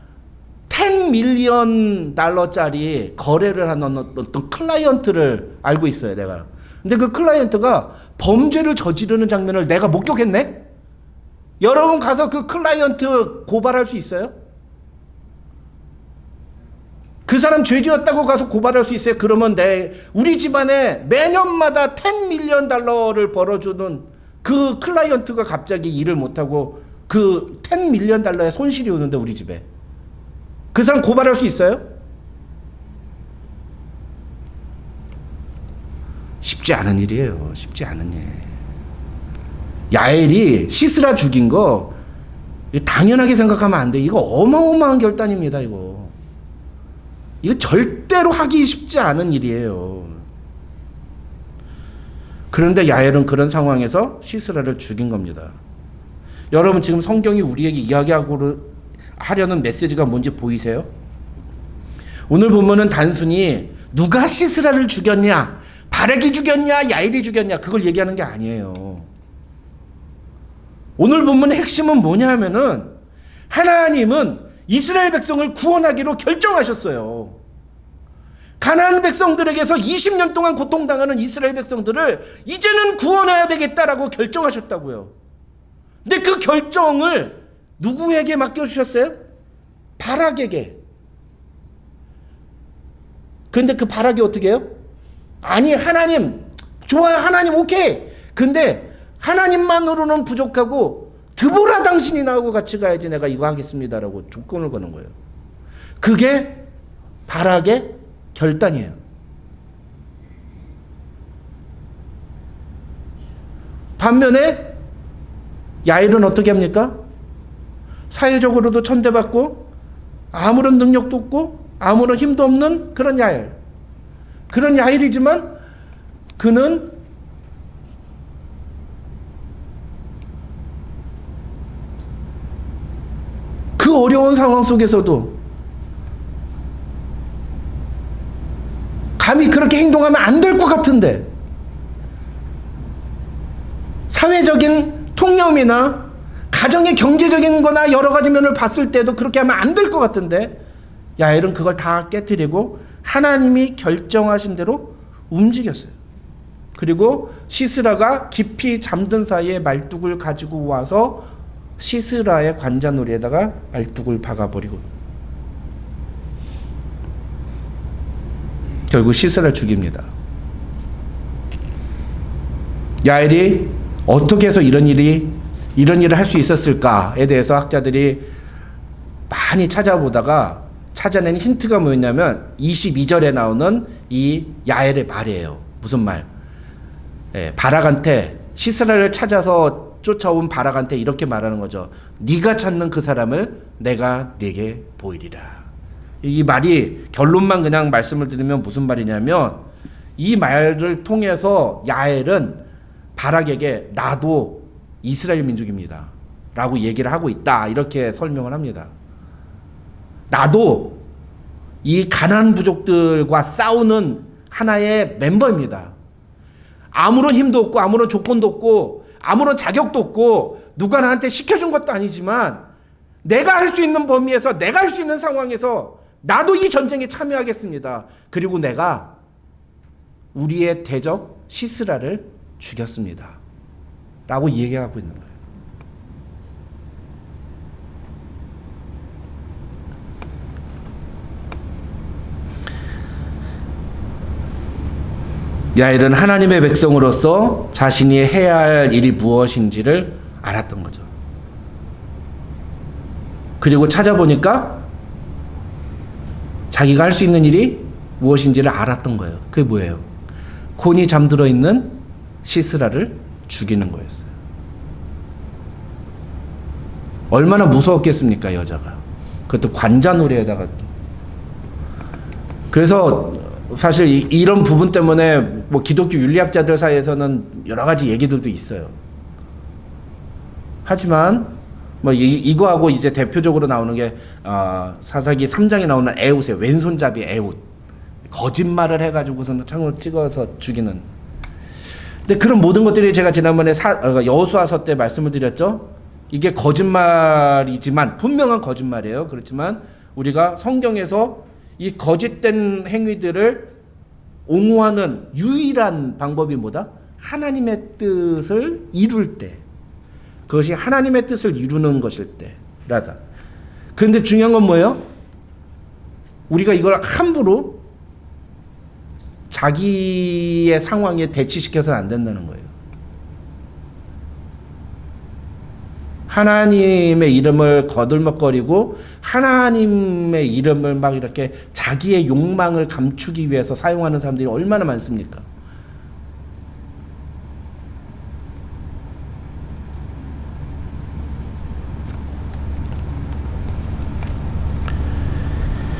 10 밀리언 달러짜리 거래를 하는 어떤 클라이언트를 알고 있어요, 내가. 근데 그 클라이언트가 범죄를 저지르는 장면을 내가 목격했네? 여러분 가서 그 클라이언트 고발할 수 있어요? 그 사람 죄지었다고 가서 고발할 수 있어요? 그러면 우리 집안에 매년마다 10 밀리언 달러를 벌어주는 그 클라이언트가 갑자기 일을 못하고 그 10 밀리언 달러의 손실이 오는데 우리 집에. 그 사람 고발할 수 있어요? 쉽지 않은 일이에요. 쉽지 않은 일. 야엘이 시스라 죽인 거 당연하게 생각하면 안 돼. 이거 어마어마한 결단입니다. 이거 절대로 하기 쉽지 않은 일이에요. 그런데 야엘은 그런 상황에서 시스라를 죽인 겁니다. 여러분 지금 성경이 우리에게 이야기하고 하려는 메시지가 뭔지 보이세요? 오늘 보면은 단순히 누가 시스라를 죽였냐, 바락이 죽였냐, 야엘이 죽였냐 그걸 얘기하는 게 아니에요. 오늘 본문의 핵심은 뭐냐면은 하나님은 이스라엘 백성을 구원하기로 결정하셨어요. 가나안 백성들에게서 20년 동안 고통당하는 이스라엘 백성들을 이제는 구원해야 되겠다라고 결정하셨다고요. 근데 그 결정을 누구에게 맡겨주셨어요? 바락에게. 근데 그 바락이 어떻게 해요? 아니 하나님 좋아요, 하나님 오케이. 근데 하나님만으로는 부족하고 드보라 당신이 나하고 같이 가야지 내가 이거 하겠습니다라고 조건을 거는 거예요. 그게 바락의 결단이에요. 반면에 야엘은 어떻게 합니까? 사회적으로도 천대받고 아무런 능력도 없고 아무런 힘도 없는 그런 야엘. 그런 야엘이지만 그는 그 어려운 상황 속에서도 감히 그렇게 행동하면 안 될 것 같은데 사회적인 통념이나 가정의 경제적인 거나 여러 가지 면을 봤을 때도 그렇게 하면 안 될 것 같은데 야엘은 그걸 다 깨트리고 하나님이 결정하신 대로 움직였어요. 그리고 시스라가 깊이 잠든 사이에 말뚝을 가지고 와서 시스라의 관자놀이에다가 말뚝을 박아버리고 결국 시스라를 죽입니다. 야엘이 어떻게 해서 이런 일을 할 수 있었을까에 대해서 학자들이 많이 찾아보다가 찾아낸 힌트가 뭐였냐면 22절에 나오는 이 야엘의 말이에요. 무슨 말? 바락한테 시스라를 찾아서 쫓아온 바락한테 이렇게 말하는 거죠. 네가 찾는 그 사람을 내가 네게 보이리라. 이 말이 결론만 그냥 말씀을 드리면 무슨 말이냐면 이 말을 통해서 야엘은 바락에게 나도 이스라엘 민족입니다 라고 얘기를 하고 있다 이렇게 설명을 합니다. 나도 이 가나안 부족들과 싸우는 하나의 멤버입니다. 아무런 힘도 없고 아무런 조건도 없고 아무런 자격도 없고 누가 나한테 시켜준 것도 아니지만 내가 할 수 있는 범위에서 내가 할 수 있는 상황에서 나도 이 전쟁에 참여하겠습니다. 그리고 내가 우리의 대적 시스라를 죽였습니다 라고 얘기하고 있는 거예요. 야엘은 하나님의 백성으로서 자신이 해야 할 일이 무엇인지를 알았던 거죠. 그리고 찾아보니까 자기가 할 수 있는 일이 무엇인지를 알았던 거예요. 그게 뭐예요? 곤이 잠들어 있는 시스라를 죽이는 거였어요. 얼마나 무서웠겠습니까, 여자가. 그것도 관자놀이에다가. 그래서 사실 이런 부분 때문에 뭐 기독교 윤리학자들 사이에서는 여러 가지 얘기들도 있어요. 하지만 뭐 이거하고 이제 대표적으로 나오는 게 사사기 3장에 나오는 에웃이에요. 왼손잡이 에웃. 거짓말을 해가지고서는 창으로 찍어서 죽이는. 근데 그런 모든 것들이 제가 지난번에 여호수아서 때 말씀을 드렸죠. 이게 거짓말이지만 분명한 거짓말이에요. 그렇지만 우리가 성경에서 이 거짓된 행위들을 옹호하는 유일한 방법이 뭐다? 하나님의 뜻을 이룰 때, 그것이 하나님의 뜻을 이루는 것일 때라다. 그런데 중요한 건 뭐예요? 우리가 이걸 함부로 자기의 상황에 대치시켜서는 안 된다는 거예요. 하나님의 이름을 거들먹거리고 하나님의 이름을 막 이렇게 자기의 욕망을 감추기 위해서 사용하는 사람들이 얼마나 많습니까?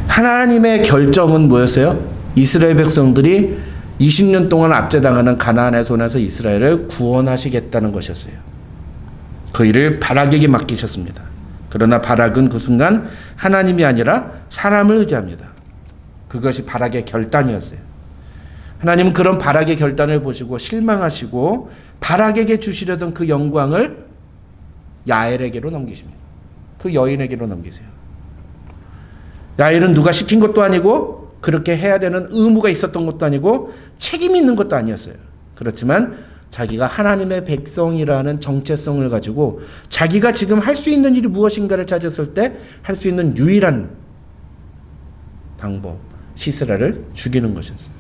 하나님의 결정은 뭐였어요? 이스라엘 백성들이 20년 동안 압제당하는 가나안의 손에서 이스라엘을 구원하시겠다는 것이었어요. 그 일을 바락에게 맡기셨습니다. 그러나 바락은 그 순간 하나님이 아니라 사람을 의지합니다. 그것이 바락의 결단이었어요. 하나님은 그런 바락의 결단을 보시고 실망하시고 바락에게 주시려던 그 영광을 야엘에게로 넘기십니다. 그 여인에게로 넘기세요. 야엘은 누가 시킨 것도 아니고 그렇게 해야 되는 의무가 있었던 것도 아니고 책임이 있는 것도 아니었어요. 그렇지만 자기가 하나님의 백성이라는 정체성을 가지고 자기가 지금 할 수 있는 일이 무엇인가를 찾았을 때 할 수 있는 유일한 방법, 시스라를 죽이는 것이었어요.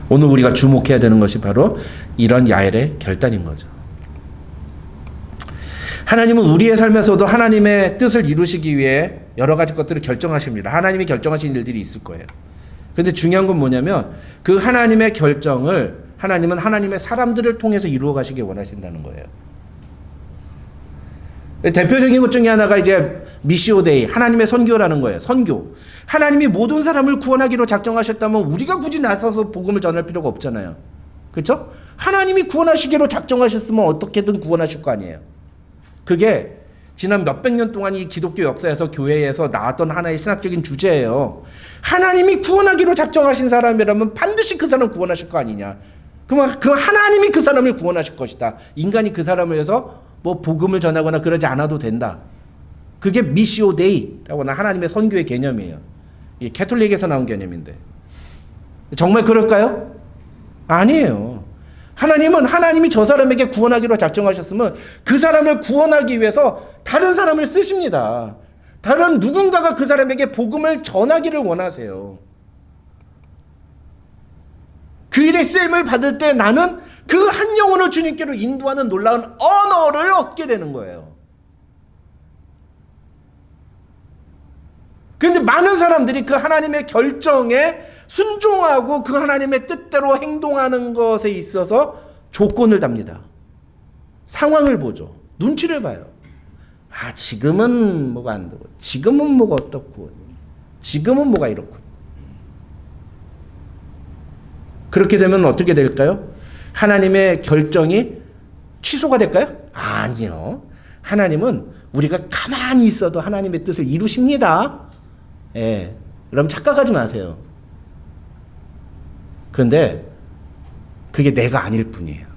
오늘 우리가 주목해야 되는 것이 바로 이런 야엘의 결단인 거죠. 하나님은 우리의 삶에서도 하나님의 뜻을 이루시기 위해 여러 가지 것들을 결정하십니다. 하나님이 결정하신 일들이 있을 거예요. 그런데 중요한 건 뭐냐면 그 하나님의 결정을 하나님은 하나님의 사람들을 통해서 이루어 가시길 원하신다는 거예요. 대표적인 것 중에 하나가 이제 미시오데이, 하나님의 선교라는 거예요. 선교. 하나님이 모든 사람을 구원하기로 작정하셨다면 우리가 굳이 나서서 복음을 전할 필요가 없잖아요. 그렇죠? 하나님이 구원하시기로 작정하셨으면 어떻게든 구원하실 거 아니에요. 그게 지난 몇백 년 동안 이 기독교 역사에서 교회에서 나왔던 하나의 신학적인 주제예요. 하나님이 구원하기로 작정하신 사람이라면 반드시 그 사람 구원하실 거 아니냐. 그러면 그 하나님이 그 사람을 구원하실 것이다. 인간이 그 사람을 위해서 뭐 복음을 전하거나 그러지 않아도 된다. 그게 미시오 데이라고 하는 하나님의 선교의 개념이에요. 이 캐톨릭에서 나온 개념인데 정말 그럴까요? 아니에요. 하나님은 하나님이 저 사람에게 구원하기로 작정하셨으면 그 사람을 구원하기 위해서 다른 사람을 쓰십니다. 다른 누군가가 그 사람에게 복음을 전하기를 원하세요. 그 일의 쓰임을 받을 때 나는 그 한 영혼을 주님께로 인도하는 놀라운 언어를 얻게 되는 거예요. 그런데 많은 사람들이 그 하나님의 결정에 순종하고 그 하나님의 뜻대로 행동하는 것에 있어서 조건을 답니다. 상황을 보죠. 눈치를 봐요. 지금은 뭐가 안 되고, 지금은 뭐가 어떻고, 지금은 뭐가 이렇고. 그렇게 되면 어떻게 될까요? 하나님의 결정이 취소가 될까요? 아니요. 하나님은 우리가 가만히 있어도 하나님의 뜻을 이루십니다. 예. 여러분 착각하지 마세요. 그런데 그게 내가 아닐 뿐이에요.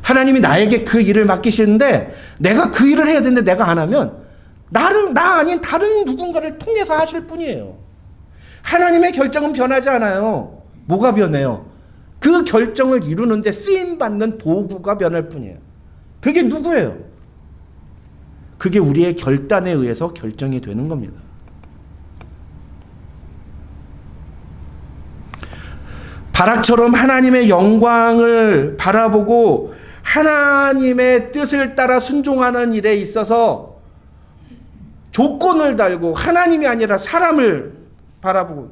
하나님이 나에게 그 일을 맡기시는데 내가 그 일을 해야 되는데 내가 안 하면 나 아닌 다른 누군가를 통해서 하실 뿐이에요. 하나님의 결정은 변하지 않아요. 뭐가 변해요? 그 결정을 이루는데 쓰임받는 도구가 변할 뿐이에요. 그게 누구예요? 그게 우리의 결단에 의해서 결정이 되는 겁니다. 바락처럼 하나님의 영광을 바라보고 하나님의 뜻을 따라 순종하는 일에 있어서 조건을 달고 하나님이 아니라 사람을 바라보고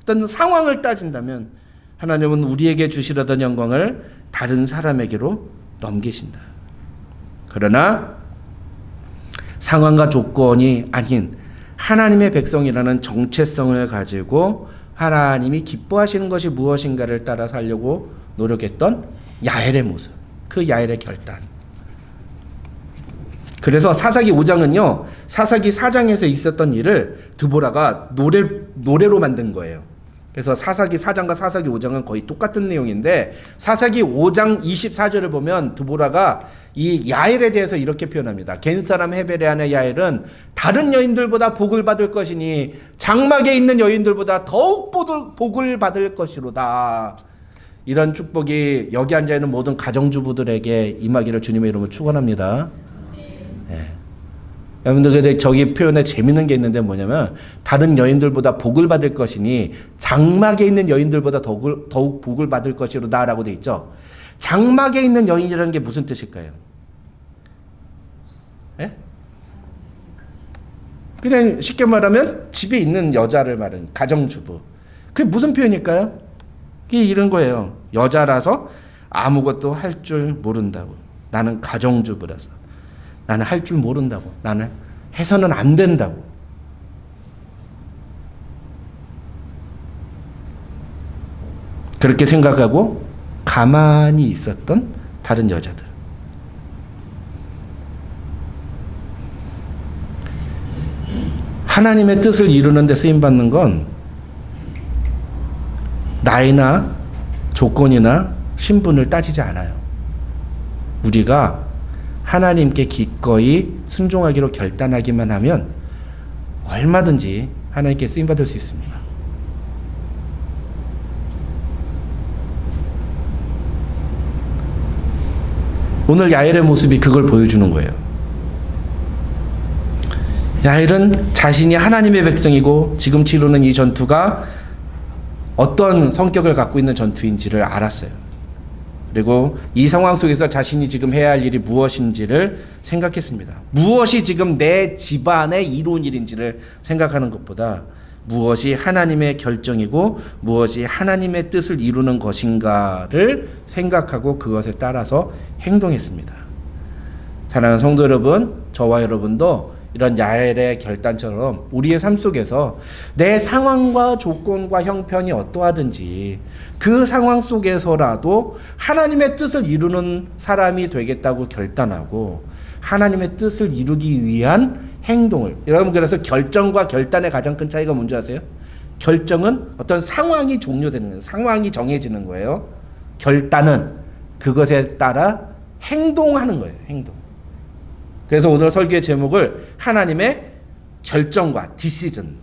어떤 상황을 따진다면 하나님은 우리에게 주시려던 영광을 다른 사람에게로 넘기신다. 그러나 상황과 조건이 아닌 하나님의 백성이라는 정체성을 가지고 하나님이 기뻐하시는 것이 무엇인가를 따라 살려고 노력했던 야엘의 모습, 그 야엘의 결단. 그래서 사사기 5장은요, 사사기 4장에서 있었던 일을 드보라가 노래로 만든 거예요. 그래서 사사기 4장과 사사기 5장은 거의 똑같은 내용인데 사사기 5장 24절을 보면 드보라가 이 야엘에 대해서 이렇게 표현합니다. 겐 사람 헤벨의 아내 야엘은 다른 여인들보다 복을 받을 것이니 장막에 있는 여인들보다 더욱 복을 받을 것이로다. 이런 축복이 여기 앉아있는 모든 가정주부들에게 임하기를 주님의 이름으로 축원합니다. 여러분들 근데 저기 표현에 재밌는 게 있는데 뭐냐면 다른 여인들보다 복을 받을 것이니 장막에 있는 여인들보다 더욱 복을 받을 것이로다 라고 돼 있죠. 장막에 있는 여인이라는 게 무슨 뜻일까요? 예? 그냥 쉽게 말하면 집에 있는 여자를 말하는 가정주부. 그게 무슨 표현일까요? 그게 이런 거예요. 여자라서 아무것도 할 줄 모른다고. 나는 가정주부라서. 나는 할 줄 모른다고. 나는 해서는 안 된다고. 그렇게 생각하고 가만히 있었던 다른 여자들. 하나님의 뜻을 이루는 데 쓰임받는 건 나이나 조건이나 신분을 따지지 않아요. 우리가 하나님께 기꺼이 순종하기로 결단하기만 하면 얼마든지 하나님께 쓰임받을 수 있습니다. 오늘 야엘의 모습이 그걸 보여주는 거예요. 야엘은 자신이 하나님의 백성이고 지금 치르는 이 전투가 어떤 성격을 갖고 있는 전투인지를 알았어요. 그리고 이 상황 속에서 자신이 지금 해야 할 일이 무엇인지를 생각했습니다. 무엇이 지금 내 집안에 이로운 일인지를 생각하는 것보다 무엇이 하나님의 결정이고 무엇이 하나님의 뜻을 이루는 것인가를 생각하고 그것에 따라서 행동했습니다. 사랑하는 성도 여러분, 저와 여러분도 이런 야엘의 결단처럼 우리의 삶 속에서 내 상황과 조건과 형편이 어떠하든지 그 상황 속에서라도 하나님의 뜻을 이루는 사람이 되겠다고 결단하고 하나님의 뜻을 이루기 위한 행동을, 여러분 그래서 결정과 결단의 가장 큰 차이가 뭔지 아세요? 결정은 어떤 상황이 종료되는 거예요. 상황이 정해지는 거예요. 결단은 그것에 따라 행동하는 거예요. 행동. 그래서 오늘 설교의 제목을 하나님의 결정과 decision,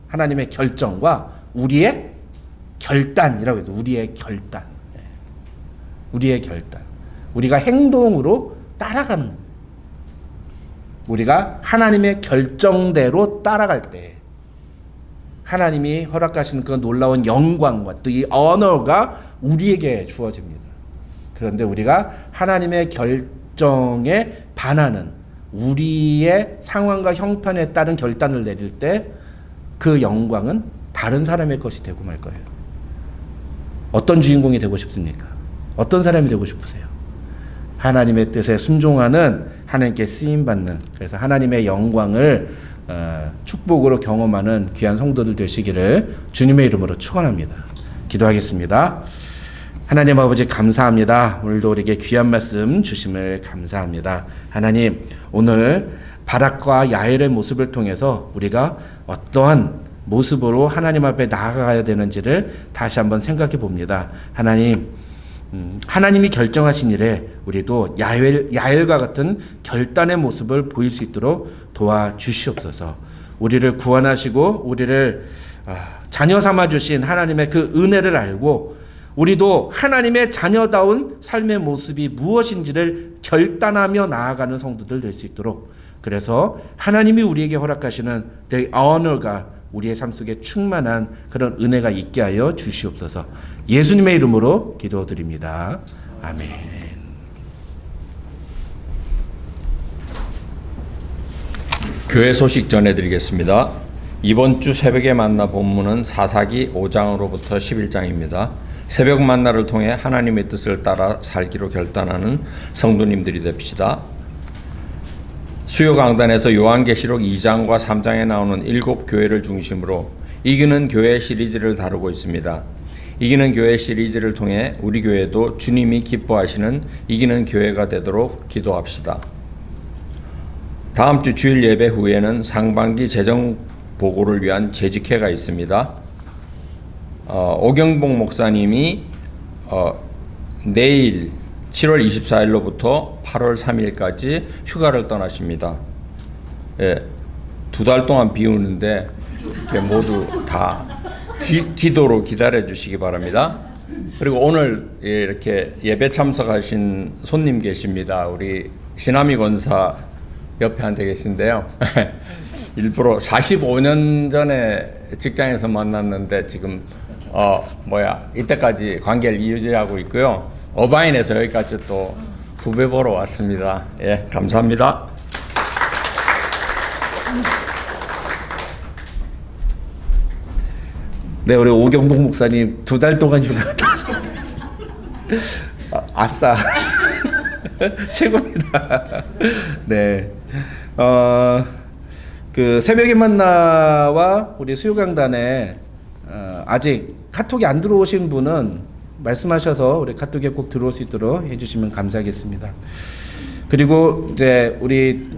하나님의 결정과 우리의 결단이라고 해서 우리의 결단. 우리의 결단. 우리가 행동으로 따라가는 겁니다. 우리가 하나님의 결정대로 따라갈 때 하나님이 허락하시는 그 놀라운 영광과 또 이 언어가 우리에게 주어집니다. 그런데 우리가 하나님의 결정에 반하는 우리의 상황과 형편에 따른 결단을 내릴 때 그 영광은 다른 사람의 것이 되고 말 거예요. 어떤 주인공이 되고 싶습니까? 어떤 사람이 되고 싶으세요? 하나님의 뜻에 순종하는, 하나님께 쓰임받는, 그래서 하나님의 영광을 축복으로 경험하는 귀한 성도들 되시기를 주님의 이름으로 축원합니다. 기도하겠습니다. 하나님 아버지 감사합니다. 오늘도 우리에게 귀한 말씀 주심을 감사합니다. 하나님, 오늘 바락과 야엘의 모습을 통해서 우리가 어떠한 모습으로 하나님 앞에 나아가야 되는지를 다시 한번 생각해 봅니다. 하나님, 하나님이 결정하신 일에 우리도 야엘과 같은 결단의 모습을 보일 수 있도록 도와주시옵소서. 우리를 구원하시고 우리를 자녀 삼아주신 하나님의 그 은혜를 알고 우리도 하나님의 자녀다운 삶의 모습이 무엇인지를 결단하며 나아가는 성도들 될 수 있도록, 그래서 하나님이 우리에게 허락하시는 the honor가 우리의 삶 속에 충만한 그런 은혜가 있게 하여 주시옵소서. 예수님의 이름으로 기도드립니다. 아멘. 교회 소식 전해드리겠습니다. 이번 주 새벽에 만나 본문은 사사기 5장으로부터 11장입니다. 새벽 만나를 통해 하나님의 뜻을 따라 살기로 결단하는 성도님들이 됩시다. 수요 강단에서 요한계시록 2장과 3장에 나오는 7교회를 중심으로 이기는 교회 시리즈를 다루고 있습니다. 이기는 교회 시리즈를 통해 우리 교회도 주님이 기뻐하시는 이기는 교회가 되도록 기도합시다. 다음 주 주일 예배 후에는 상반기 재정 보고를 위한 재직회가 있습니다. 오경복 목사님이 내일 7월 24일로부터 8월 3일까지 휴가를 떠나십니다. 예, 2달 동안 비우는데 모두 다 기도로 기다려 주시기 바랍니다. 그리고 오늘 이렇게 예배 참석하신 손님 계십니다. 우리 신하미 권사 옆에 앉아 계신데요. 일부러 45년 전에 직장에서 만났는데 지금 이때까지 관계를 유지하고 있고요. 어바인에서 여기까지 또 후배 보러 왔습니다. 예, 감사합니다. 네, 우리 오경복 목사님 2달 동안 휴가 아싸. 최고입니다. 네. 그 새벽의 만나와 우리 수요강단에 아직 카톡이 안 들어오신 분은 말씀하셔서 우리 카톡에 꼭 들어올 수 있도록 해주시면 감사하겠습니다. 그리고 이제 우리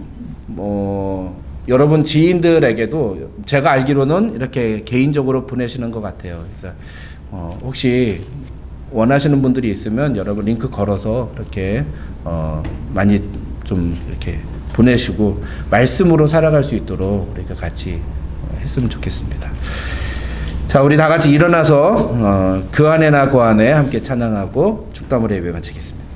여러분 지인들에게도 제가 알기로는 이렇게 개인적으로 보내시는 것 같아요. 그래서 혹시 원하시는 분들이 있으면 여러분 링크 걸어서 이렇게 많이 좀 이렇게 보내시고 말씀으로 살아갈 수 있도록 우리가 같이 했으면 좋겠습니다. 자, 우리 다 같이 일어나서 그 안에나 그 안에 함께 찬양하고 축담으로 예배 마치겠습니다.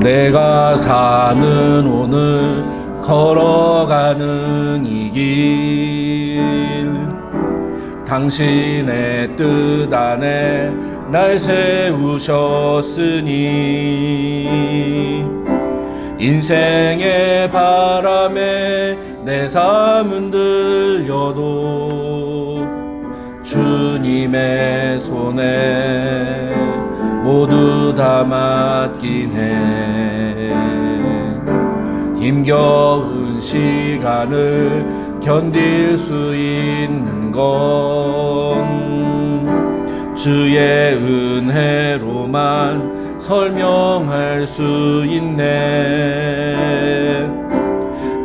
내가 사는 오늘 걸어가는 이 길, 당신의 뜻 안에 날 세우셨으니 인생의 바람에 내 삶은 들려도 주님의 손에 모두 다 맡긴 해. 힘겨운 시간을 견딜 수 있는 건 주의 은혜로만 설명할 수 있네.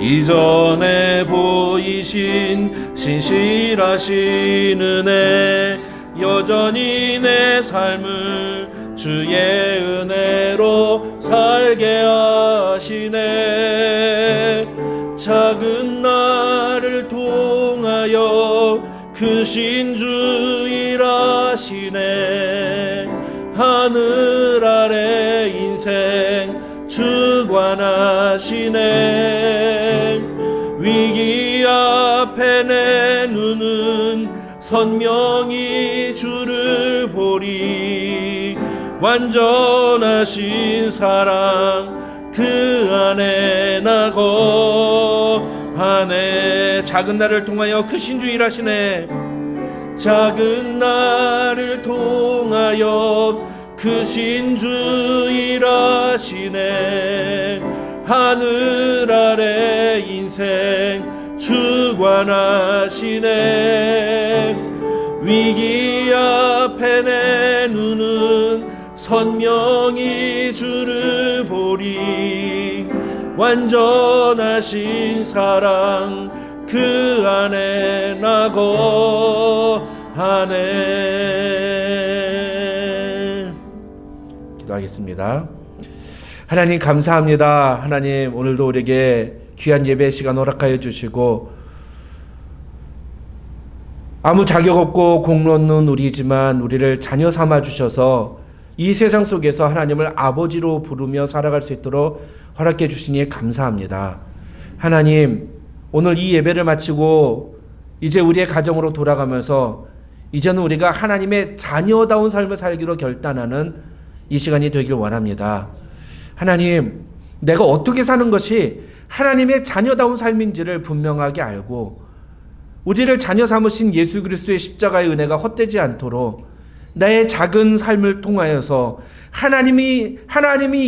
이전에 보이신 신실하신 은혜, 여전히 내 삶을 주의 은혜로 살게 하시네. 작은 나를 통하여 크신 주 일하시네. 하늘 아래 인생 주관하시네. 위기 앞에 내 눈은 선명히 주를 보리. 완전하신 사랑 그 안에 나 거하네. 일하시네. 작은 나를 통하여 크신 주 일하시네. 작은 나를 통하여 크신 주 일하시네. 하늘 아래 인생 주관하시네. 위기 앞에 내 눈은 선명히 주를 보리. 완전하신 사랑 그 안에 나 거하네. 기도하겠습니다. 하나님 감사합니다. 하나님 오늘도 우리에게 귀한 예배 시간 허락하여 주시고, 아무 자격 없고 공로 없는 우리지만 우리를 자녀 삼아 주셔서 이 세상 속에서 하나님을 아버지로 부르며 살아갈 수 있도록 허락해 주시니 감사합니다. 하나님, 오늘 이 예배를 마치고 이제 우리의 가정으로 돌아가면서 이제는 우리가 하나님의 자녀다운 삶을 살기로 결단하는 이 시간이 되길 원합니다. 하나님, 내가 어떻게 사는 것이 하나님의 자녀다운 삶인지를 분명하게 알고, 우리를 자녀 삼으신 예수 그리스도의 십자가의 은혜가 헛되지 않도록 나의 작은 삶을 통하여서 하나님이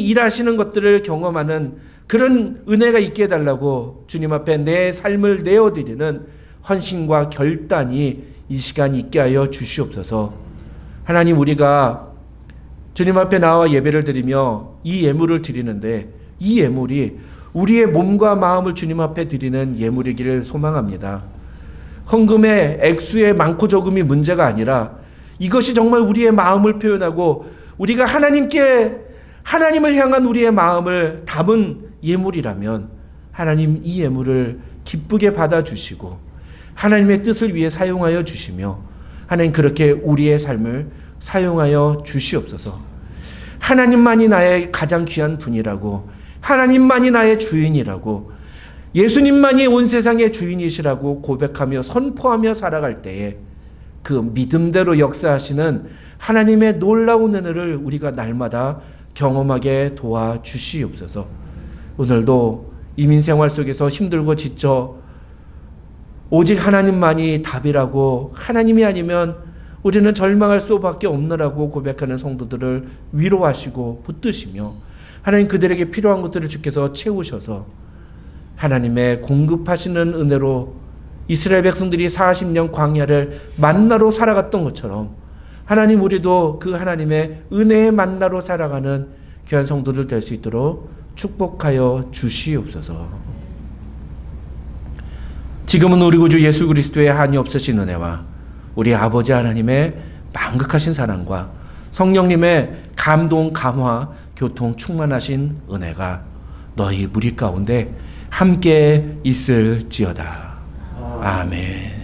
일하시는 것들을 경험하는 그런 은혜가 있게 해달라고 주님 앞에 내 삶을 내어드리는 헌신과 결단이 이 시간 있게 하여 주시옵소서. 하나님, 우리가 주님 앞에 나와 예배를 드리며 이 예물을 드리는데 이 예물이 우리의 몸과 마음을 주님 앞에 드리는 예물이기를 소망합니다. 헌금의 액수의 많고 적음이 문제가 아니라 이것이 정말 우리의 마음을 표현하고 우리가 하나님을 향한 우리의 마음을 담은 예물이라면 하나님 이 예물을 기쁘게 받아주시고 하나님의 뜻을 위해 사용하여 주시며, 하나님 그렇게 우리의 삶을 사용하여 주시옵소서. 하나님만이 나의 가장 귀한 분이라고, 하나님만이 나의 주인이라고, 예수님만이 온 세상의 주인이시라고 고백하며 선포하며 살아갈 때에 그 믿음대로 역사하시는 하나님의 놀라운 은혜를 우리가 날마다 경험하게 도와주시옵소서. 오늘도 이민생활 속에서 힘들고 지쳐 오직 하나님만이 답이라고, 하나님이 아니면 우리는 절망할 수밖에 없느라고 고백하는 성도들을 위로하시고 붙드시며, 하나님 그들에게 필요한 것들을 주께서 채우셔서 하나님의 공급하시는 은혜로 이스라엘 백성들이 40년 광야를 만나로 살아갔던 것처럼 하나님, 우리도 그 하나님의 은혜의 만나로 살아가는 귀한 성도들 될 수 있도록 축복하여 주시옵소서. 지금은 우리 구주 예수 그리스도의 한이 없으신 은혜와 우리 아버지 하나님의 만극하신 사랑과 성령님의 감동, 감화, 교통 충만하신 은혜가 너희 무리 가운데 함께 있을지어다. 아멘.